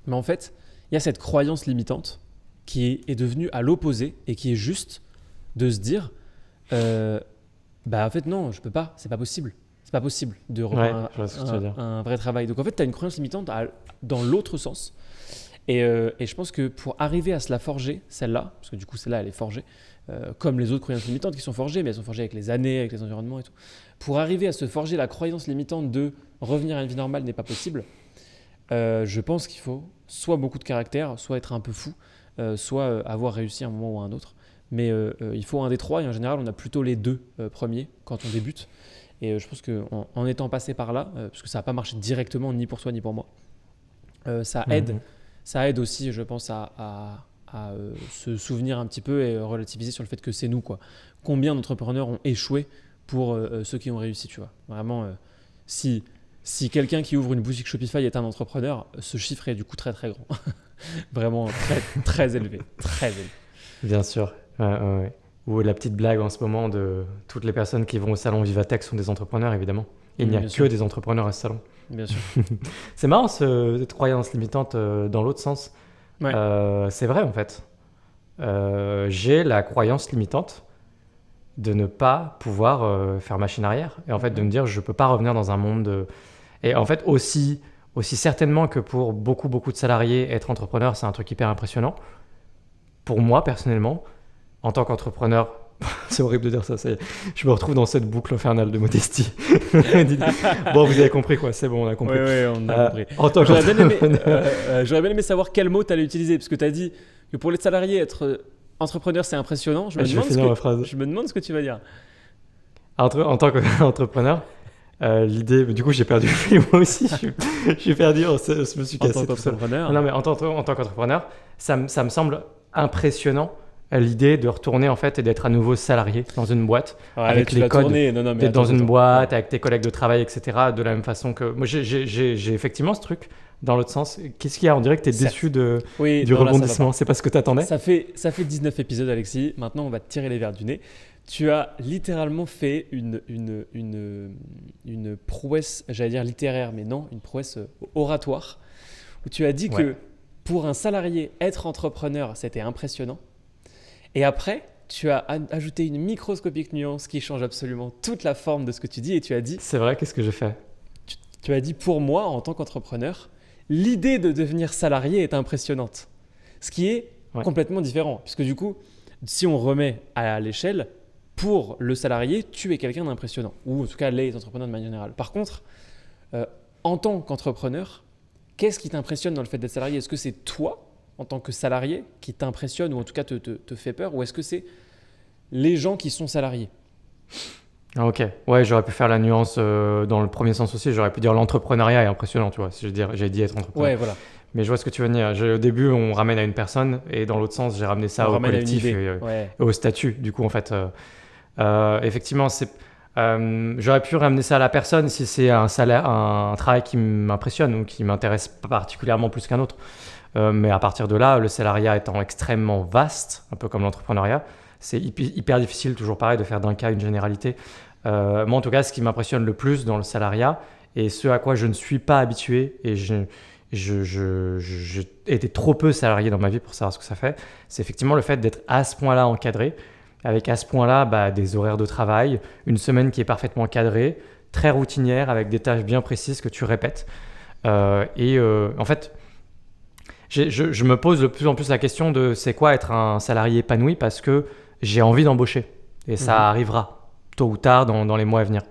Mais en fait, il y a cette croyance limitante qui est devenue à l'opposé et qui est juste de se dire, en fait, non, je peux pas, c'est pas possible. C'est pas possible de reprendre un vrai travail. Donc en fait, tu as une croyance limitante dans l'autre sens. Et je pense que pour arriver à se la forger, celle-là, parce que du coup celle-là elle est forgée, comme les autres croyances limitantes qui sont forgées, mais elles sont forgées avec les années, avec les environnements et tout. Pour arriver à se forger la croyance limitante de revenir à une vie normale n'est pas possible, je pense qu'il faut soit beaucoup de caractère, soit être un peu fou, soit avoir réussi à un moment ou à un autre. Mais il faut un des trois, et en général on a plutôt les deux premiers quand on débute. Et je pense qu'en étant passé par là, parce que ça n'a pas marché directement ni pour toi ni pour moi, ça aide aussi, je pense, à se souvenir un petit peu et relativiser sur le fait que c'est nous, quoi. Combien d'entrepreneurs ont échoué pour ceux qui ont réussi, tu vois. Vraiment, si quelqu'un qui ouvre une boutique Shopify est un entrepreneur, ce chiffre est du coup très très grand. Vraiment très, très élevé, très élevé. Bien sûr. Ouais. Ou la petite blague en ce moment de toutes les personnes qui vont au salon Vivatech sont des entrepreneurs, évidemment. Il n'y a que des entrepreneurs à ce salon. Bien sûr. C'est marrant cette croyance limitante dans l'autre sens. Ouais. C'est vrai en fait. J'ai la croyance limitante de ne pas pouvoir faire machine arrière et en fait de me dire je peux pas revenir dans un monde et en fait aussi certainement que pour beaucoup de salariés être entrepreneur c'est un truc hyper impressionnant. Pour moi personnellement en tant qu'entrepreneur c'est horrible de dire ça, je me retrouve dans cette boucle infernale de modestie. Bon, vous avez compris quoi, c'est bon, on a compris. Oui, on a compris. J'aurais bien aimé savoir quel mot tu allais utiliser, parce que tu as dit que pour les salariés, être entrepreneur, c'est impressionnant. Je me demande ce que tu vas dire. En tant qu'entrepreneur, l'idée, du coup j'ai perdu moi aussi, j'ai perdu, je me suis cassé tout seul. Non, mais en tant qu'entrepreneur, ça me semble impressionnant. L'idée de retourner en fait et d'être à nouveau salarié dans une boîte avec les codes, d'être dans une boîte avec tes collègues de travail, etc. De la même façon que moi, j'ai effectivement ce truc dans l'autre sens. Qu'est-ce qu'il y a ? On dirait que tu es déçu du rebondissement. C'est pas ce que tu attendais ? Ça fait 19 épisodes, Alexis. Maintenant, on va te tirer les verres du nez. Tu as littéralement fait une prouesse, j'allais dire littéraire, mais non, une prouesse oratoire, où tu as dit que pour un salarié, être entrepreneur, c'était impressionnant. Et après, tu as ajouté une microscopique nuance qui change absolument toute la forme de ce que tu dis et tu as dit… C'est vrai, qu'est-ce que j'ai fait ? Tu as dit, pour moi, en tant qu'entrepreneur, l'idée de devenir salarié est impressionnante. Ce qui est complètement différent. Puisque du coup, si on remet à l'échelle, pour le salarié, tu es quelqu'un d'impressionnant. Ou en tout cas, les entrepreneurs de manière générale. Par contre, en tant qu'entrepreneur, qu'est-ce qui t'impressionne dans le fait d'être salarié ? Est-ce que c'est toi, en tant que salarié, qui t'impressionne ou en tout cas te fait peur ? Ou est-ce que c'est les gens qui sont salariés ? Ok, ouais, j'aurais pu faire la nuance dans le premier sens aussi. J'aurais pu dire l'entrepreneuriat est impressionnant, tu vois. Si j'ai dit être entrepreneur. Ouais, voilà. Mais je vois ce que tu veux dire. Au début, on ramène à une personne et dans l'autre sens, j'ai ramené ça au collectif et au statut. Du coup, en fait, effectivement, j'aurais pu ramener ça à la personne si c'est un travail qui m'impressionne ou qui m'intéresse particulièrement plus qu'un autre. Mais à partir de là, le salariat étant extrêmement vaste, un peu comme l'entrepreneuriat, c'est hyper difficile, toujours pareil, de faire d'un cas une généralité. Moi, en tout cas, ce qui m'impressionne le plus dans le salariat et ce à quoi je ne suis pas habitué, et j'ai été trop peu salarié dans ma vie pour savoir ce que ça fait, c'est effectivement le fait d'être à ce point-là encadré, avec à ce point-là des horaires de travail, une semaine qui est parfaitement cadrée, très routinière, avec des tâches bien précises que tu répètes. En fait, je me pose de plus en plus la question de c'est quoi être un salarié épanoui, parce que j'ai envie d'embaucher et ça arrivera tôt ou tard dans les mois à venir.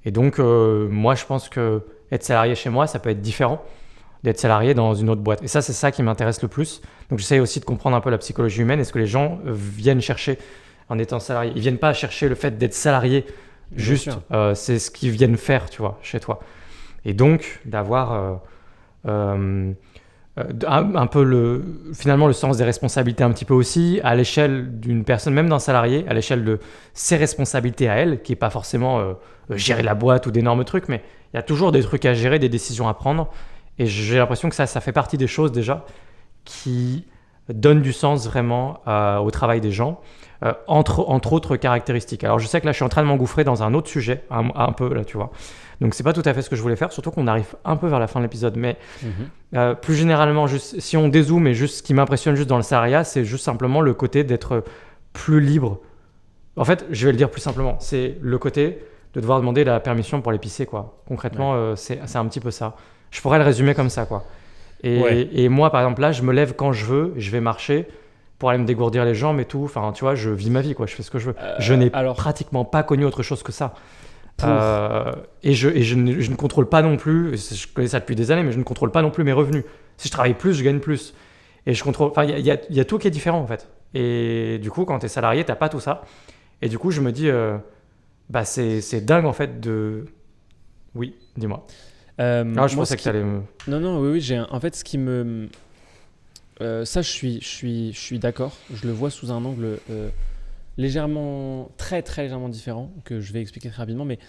Et donc, moi, je pense que être salarié chez moi, ça peut être différent d'être salarié dans une autre boîte. Et ça, c'est ça qui m'intéresse le plus. Donc, j'essaie aussi de comprendre un peu la psychologie humaine. Est-ce que les gens viennent chercher en étant salarié ? Ils viennent pas chercher le fait d'être salarié, juste c'est ce qu'ils viennent faire, tu vois, chez toi. Et donc, d'avoir un peu finalement le sens des responsabilités un petit peu aussi à l'échelle d'une personne, même d'un salarié, à l'échelle de ses responsabilités à elle, qui n'est pas forcément gérer la boîte ou d'énormes trucs, mais il y a toujours des trucs à gérer, des décisions à prendre. Et j'ai l'impression que ça fait partie des choses déjà qui donnent du sens vraiment au travail des gens, entre autres caractéristiques. Alors je sais que là je suis en train de m'engouffrer dans un autre sujet, un peu là tu vois. Donc c'est pas tout à fait ce que je voulais faire, surtout qu'on arrive un peu vers la fin de l'épisode. Mais plus généralement, juste, si on dézoome, et juste ce qui m'impressionne juste dans le salariat, c'est juste simplement le côté d'être plus libre. En fait, je vais le dire plus simplement, c'est le côté de devoir demander la permission pour aller pisser, quoi. Concrètement, c'est un petit peu ça. Je pourrais le résumer comme ça, quoi. Et moi, par exemple, là, je me lève quand je veux, je vais marcher pour aller me dégourdir les jambes et tout. Enfin, tu vois, je vis ma vie, quoi. Je fais ce que je veux. Je n'ai pratiquement pas connu autre chose que ça. Et je ne contrôle pas non plus, je connais ça depuis des années, mais je ne contrôle pas non plus mes revenus. Si je travaille plus, je gagne plus. Et je contrôle. Enfin, il y a tout qui est différent, en fait. Et du coup, quand tu es salarié, tu n'as pas tout ça. Et du coup, je me dis, c'est dingue, en fait, de. Oui, dis-moi. Je pensais que tu allais me. Non, oui, en fait, ce qui me. Ça, je suis d'accord. Je le vois sous un angle très très légèrement différent, que je vais expliquer très rapidement. Mais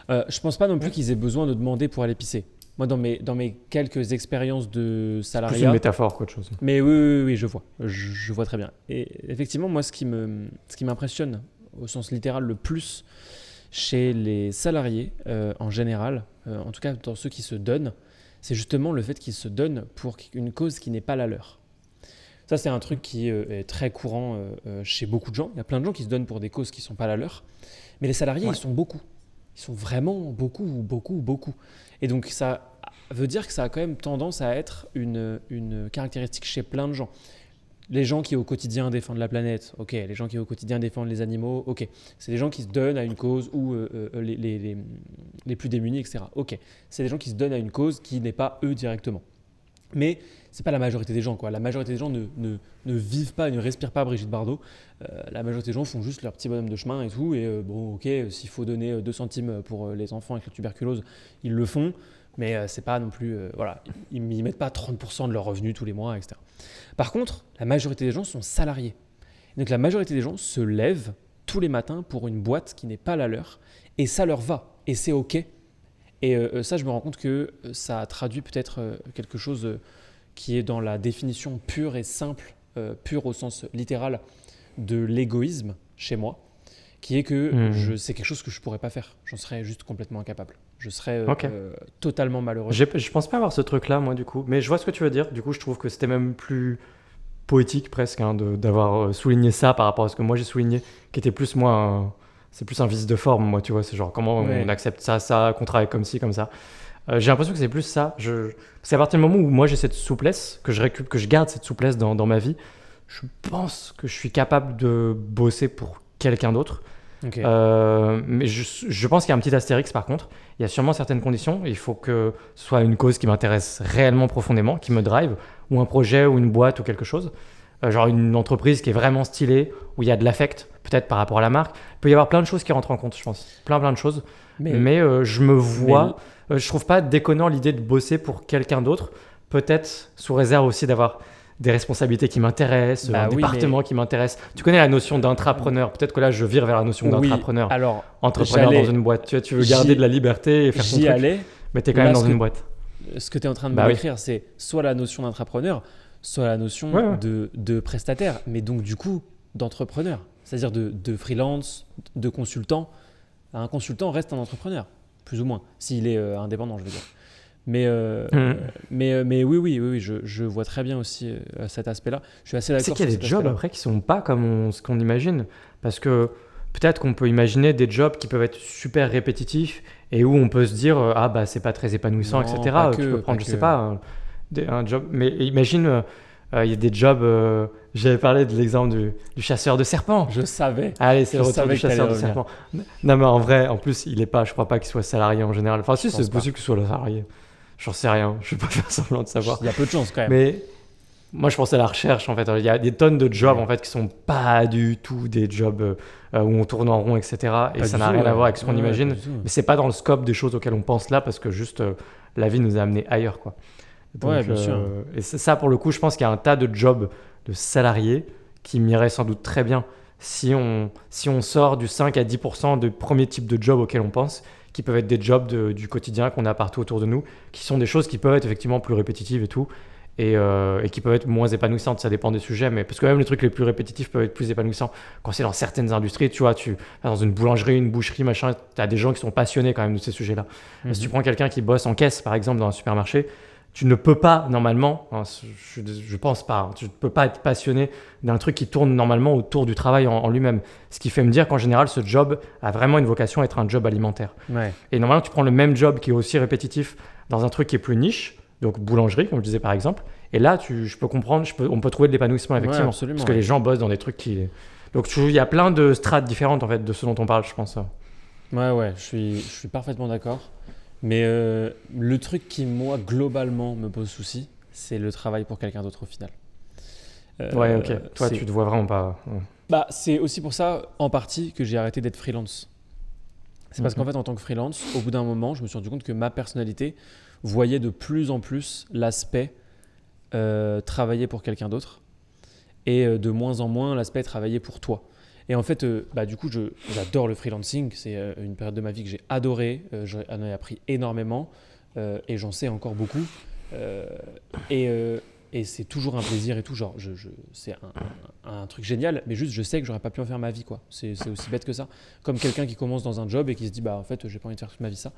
je pense pas non plus qu'ils aient besoin de demander pour aller pisser. Moi, dans mes quelques expériences de salariat. C'est plus une métaphore qu'autre chose. Mais oui, je vois. Je vois très bien. Et effectivement, moi, ce qui m'impressionne au sens littéral le plus chez les salariés en général, en tout cas dans ceux qui se donnent, c'est justement le fait qu'ils se donnent pour une cause qui n'est pas la leur. Ça, c'est un truc qui est très courant chez beaucoup de gens. Il y a plein de gens qui se donnent pour des causes qui ne sont pas la leur. Mais les salariés, ils sont beaucoup. Ils sont vraiment beaucoup. Et donc, ça veut dire que ça a quand même tendance à être une caractéristique chez plein de gens. Les gens qui au quotidien défendent la planète, ok. Les gens qui au quotidien défendent les animaux, ok. C'est des gens qui se donnent à une cause ou les plus démunis, etc. Ok. C'est des gens qui se donnent à une cause qui n'est pas eux directement. Mais c'est pas la majorité des gens, quoi. La majorité des gens ne vivent pas, ne respirent pas Brigitte Bardot. La majorité des gens font juste leur petit bonhomme de chemin et tout. Et s'il faut donner 2 centimes pour les enfants avec la tuberculose, ils le font. Mais c'est pas non plus, ils mettent pas 30% de leurs revenus tous les mois, etc. Par contre, la majorité des gens sont salariés. Donc la majorité des gens se lèvent tous les matins pour une boîte qui n'est pas la leur. Et ça leur va. Et c'est ok. Et ça, je me rends compte que ça traduit peut-être quelque chose qui est dans la définition pure et simple, pure au sens littéral, de l'égoïsme chez moi, qui est que c'est quelque chose que je pourrais pas faire. J'en serais juste complètement incapable. Je serais totalement malheureux. Je pense pas avoir ce truc-là, moi, du coup. Mais je vois ce que tu veux dire. Du coup, je trouve que c'était même plus poétique, presque, d'avoir souligné ça par rapport à ce que moi j'ai souligné, qui était plus, moi, c'est plus un vice de forme, moi, tu vois. C'est genre, comment on accepte ça, qu'on travaille comme ci, comme ça. J'ai l'impression que c'est plus ça. C'est à partir du moment où moi j'ai cette souplesse, que je garde cette souplesse dans ma vie, je pense que je suis capable de bosser pour quelqu'un d'autre. Okay. Mais je pense qu'il y a un petit astérix par contre. Il y a sûrement certaines conditions. Il faut que ce soit une cause qui m'intéresse réellement profondément, qui me drive, ou un projet, ou une boîte, ou quelque chose. Genre une entreprise qui est vraiment stylée, où il y a de l'affect, peut-être par rapport à la marque. Il peut y avoir plein de choses qui rentrent en compte, je pense. Plein de choses. Mais je me vois... je trouve pas déconnant l'idée de bosser pour quelqu'un d'autre. Peut-être sous réserve aussi d'avoir des responsabilités qui m'intéressent, un département qui m'intéresse. Tu connais la notion d'intrapreneur. Peut-être que là, je vire vers la notion d'intrapreneur. Alors, entrepreneur dans une boîte. Tu veux garder de la liberté et faire ton truc, mais tu es quand même dans une boîte. Ce que tu es en train de me décrire, c'est soit la notion d'intrapreneur, soit la notion de prestataire, mais donc du coup d'entrepreneur, c'est-à-dire de freelance, de consultant. Un consultant reste un entrepreneur, plus ou moins, s'il est indépendant, je veux dire. Mais oui, je vois très bien aussi cet aspect-là. Je suis assez d'accord. C'est qu'il y a des jobs après qui sont pas comme ce qu'on imagine, parce que peut-être qu'on peut imaginer des jobs qui peuvent être super répétitifs et où on peut se dire ah bah c'est pas très épanouissant, etc. Tu peux prendre, je sais pas, un job, mais imagine il y a des jobs. J'avais parlé de l'exemple du chasseur de serpents. Je savais. Allez, c'est le retour du chasseur de serpents. Non mais en vrai, en plus il est pas, je crois pas qu'il soit salarié en général. Enfin si, c'est possible qu'il soit salarié. J'en sais rien, je vais pas faire semblant de savoir. Il y a peu de chance quand même. Mais moi je pense à la recherche en fait. Il y a des tonnes de jobs en fait qui sont pas du tout des jobs où on tourne en rond, etc. Et ça n'a rien à voir avec ce qu'on imagine. Mais c'est pas dans le scope des choses auxquelles on pense là parce que juste la vie nous a amenés ailleurs quoi. Donc, bien sûr. Et ça pour le coup, je pense qu'il y a un tas de jobs de salariés qui m'iraient sans doute très bien si on sort du 5 à 10% de premiers types de jobs auxquels on pense, qui peuvent être des jobs du quotidien qu'on a partout autour de nous, qui sont des choses qui peuvent être effectivement plus répétitives et tout, et qui peuvent être moins épanouissantes, ça dépend des sujets, mais parce que même les trucs les plus répétitifs peuvent être plus épanouissants. Quand c'est dans certaines industries, tu vois, dans une boulangerie, une boucherie, machin, tu as des gens qui sont passionnés quand même de ces sujets-là. Si tu prends quelqu'un qui bosse en caisse, par exemple, dans un supermarché, tu ne peux pas normalement, je pense pas, tu ne peux pas être passionné d'un truc qui tourne normalement autour du travail en lui-même. Ce qui fait me dire qu'en général, ce job a vraiment une vocation à être un job alimentaire. Ouais. Et normalement, tu prends le même job qui est aussi répétitif dans un truc qui est plus niche, donc boulangerie, comme je disais par exemple, et là, je peux comprendre, on peut trouver de l'épanouissement effectivement, parce que les gens bossent dans des trucs qui... Donc il y a plein de strates différentes en fait de ce dont on parle, je pense. Ouais, je suis parfaitement d'accord. Mais le truc qui, moi, globalement, me pose souci, c'est le travail pour quelqu'un d'autre au final. Ouais, ok. Toi, tu te vois vraiment pas. Ouais. Bah, c'est aussi pour ça, en partie, que j'ai arrêté d'être freelance. C'est parce qu'en fait, en tant que freelance, au bout d'un moment, je me suis rendu compte que ma personnalité voyait de plus en plus l'aspect travailler pour quelqu'un d'autre et de moins en moins l'aspect travailler pour toi. Et en fait, du coup, j'adore le freelancing. C'est une période de ma vie que j'ai adorée. J'en ai appris énormément et j'en sais encore beaucoup. Et c'est toujours un plaisir et tout. Genre, c'est un truc génial, mais juste, je sais que j'aurais pas pu en faire ma vie, quoi. C'est aussi bête que ça. Comme quelqu'un qui commence dans un job et qui se dit, en fait, j'ai pas envie de faire toute ma vie ça.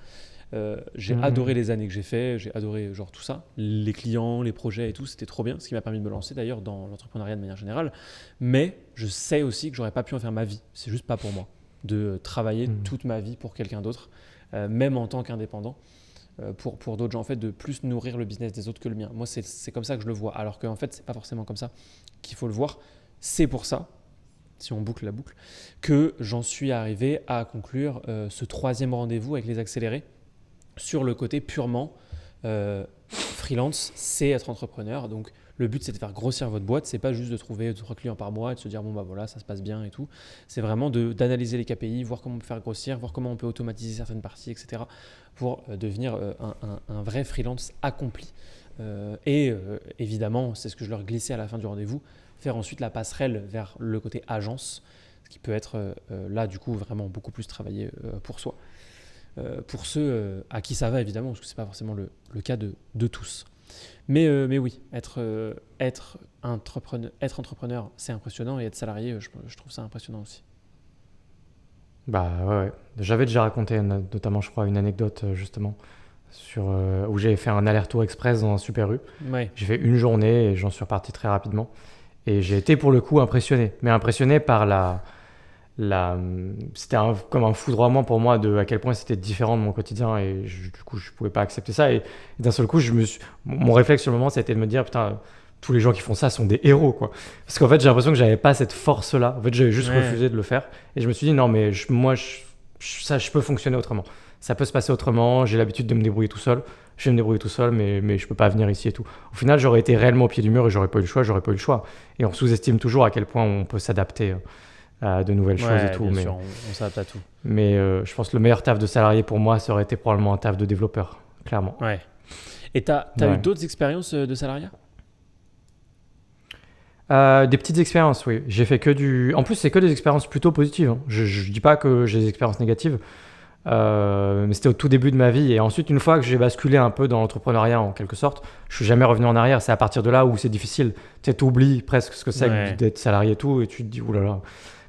J'ai adoré les années que j'ai fait. J'ai adoré genre tout ça, les clients, les projets et tout. C'était trop bien, ce qui m'a permis de me lancer d'ailleurs dans l'entrepreneuriat de manière générale. Mais je sais aussi que j'aurais pas pu en faire ma vie. C'est juste pas pour moi de travailler toute ma vie pour quelqu'un d'autre, même en tant qu'indépendant. Pour d'autres gens, en fait, de plus nourrir le business des autres que le mien. Moi, c'est comme ça que je le vois. Alors qu'en fait, c'est pas forcément comme ça qu'il faut le voir. C'est pour ça, si on boucle la boucle, que j'en suis arrivé à conclure ce 3e rendez-vous avec les accélérés sur le côté purement freelance, c'est être entrepreneur. Donc, le but, c'est de faire grossir votre boîte. C'est pas juste de trouver 3 clients par mois et de se dire, voilà, ça se passe bien et tout. C'est vraiment d'analyser les KPI, voir comment on peut faire grossir, voir comment on peut automatiser certaines parties, etc. pour devenir un vrai freelance accompli. Évidemment, c'est ce que je leur glissais à la fin du rendez-vous, faire ensuite la passerelle vers le côté agence, ce qui peut être là, du coup, vraiment beaucoup plus travailler pour soi. Pour ceux à qui ça va, évidemment, parce que ce n'est pas forcément le cas de tous. Mais oui, être entrepreneur, c'est impressionnant, et être salarié, je trouve ça impressionnant aussi. Bah ouais. J'avais déjà raconté notamment, je crois, une anecdote justement où j'ai fait un aller-retour express dans un Super U. Ouais. J'ai fait une journée et j'en suis reparti très rapidement. Et j'ai été pour le coup impressionné. Mais impressionné par c'était comme un foudroiement pour moi de à quel point c'était différent de mon quotidien. Et du coup, je pouvais pas accepter ça. Et d'un seul coup, mon réflexe sur le moment, c'était de me dire, putain, tous les gens qui font ça sont des héros, quoi. Parce qu'en fait, j'ai l'impression que j'avais pas cette force-là. En fait, j'avais juste refusé de le faire. Et je me suis dit, non, mais je peux fonctionner autrement. Ça peut se passer autrement. J'ai l'habitude de me débrouiller tout seul. Je vais me débrouiller tout seul, mais je peux pas venir ici et tout. Au final, j'aurais été réellement au pied du mur et j'aurais pas eu le choix. Et on sous-estime toujours à quel point on peut s'adapter à de nouvelles choses et tout. Bien sûr, on s'adapte à tout. Mais je pense que le meilleur taf de salarié pour moi, ça aurait été probablement un taf de développeur, clairement. Ouais. Et t'as eu d'autres expériences de salariat ? Des petites expériences, oui. J'ai fait En plus, c'est que des expériences plutôt positives. Hein. Je dis pas que j'ai des expériences négatives. Mais c'était au tout début de ma vie et ensuite une fois que j'ai basculé un peu dans l'entrepreneuriat en quelque sorte, je suis jamais revenu en arrière. C'est à partir de là où c'est difficile, tu oublies presque ce que c'est d'être salarié et tout et tu te dis oulala.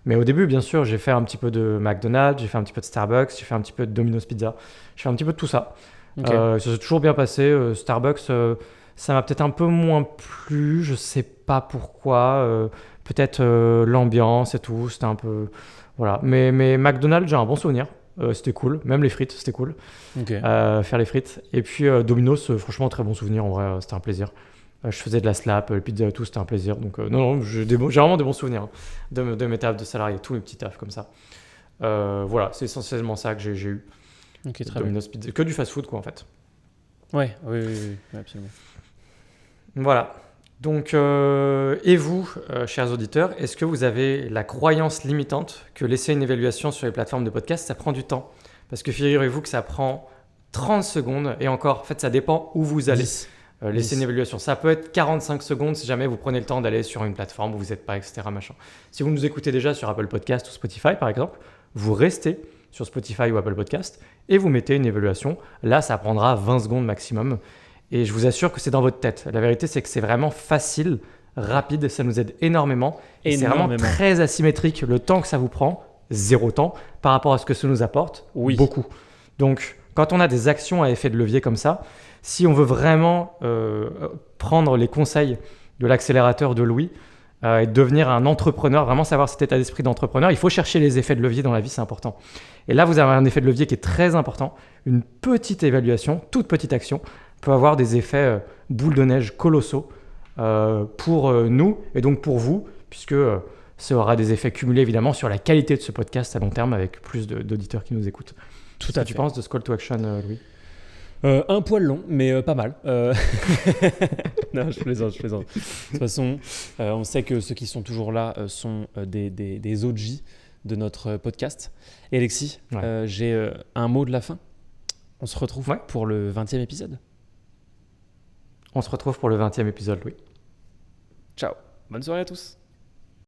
Mais au début bien sûr j'ai fait un petit peu de McDonald's, j'ai fait un petit peu de Starbucks, j'ai fait un petit peu de Domino's Pizza, j'ai fait un petit peu de tout ça. Ça s'est toujours bien passé. Starbucks ça m'a peut-être un peu moins plu, je sais pas pourquoi, peut-être l'ambiance et tout, c'était un peu voilà. Mais McDonald's j'ai un bon souvenir. C'était cool, même les frites, c'était cool. Faire les frites. Et puis Domino's, franchement, très bon souvenir. En vrai, c'était un plaisir. Je faisais de la slap, les pizzas et tout, c'était un plaisir. Donc, non, j'ai vraiment des bons souvenirs hein, de mes tafs de salarié, tous mes petits tafs comme ça. Voilà, c'est essentiellement ça que j'ai eu. Très Domino's Pizza, que du fast-food, quoi, en fait. Oui, absolument. Voilà. Donc, et vous, chers auditeurs, est-ce que vous avez la croyance limitante que laisser une évaluation sur les plateformes de podcast, ça prend du temps ? Parce que figurez-vous que ça prend 30 secondes et encore, en fait, ça dépend où vous allez. Laisser une évaluation. Ça peut être 45 secondes si jamais vous prenez le temps d'aller sur une plateforme où vous n'êtes pas, etc. Machin. Si vous nous écoutez déjà sur Apple Podcast ou Spotify, par exemple, vous restez sur Spotify ou Apple Podcast et vous mettez une évaluation. Là, ça prendra 20 secondes maximum. Et je vous assure que c'est dans votre tête. La vérité, c'est que c'est vraiment facile, rapide, ça nous aide énormément. Et c'est vraiment très asymétrique. Le temps que ça vous prend, 0 temps, par rapport à ce que ça nous apporte, beaucoup. Donc, quand on a des actions à effet de levier comme ça, si on veut vraiment prendre les conseils de l'accélérateur de Louis et devenir un entrepreneur, vraiment savoir cet état d'esprit d'entrepreneur, il faut chercher les effets de levier dans la vie, c'est important. Et là, vous avez un effet de levier qui est très important. Une petite évaluation, toute petite action, peut avoir des effets boule de neige colossaux pour nous et donc pour vous, puisque ça aura des effets cumulés évidemment sur la qualité de ce podcast à long terme avec plus d'auditeurs qui nous écoutent. Qu'est-ce que tu penses de ce call to action, Louis ? Un poil long, mais pas mal. Non, je plaisante. De toute façon, on sait que ceux qui sont toujours là sont des OG de notre podcast. Et Alexis, j'ai un mot de la fin. On se retrouve pour le 20e épisode. On se retrouve pour le 20e épisode, Louis. Ciao. Bonne soirée à tous.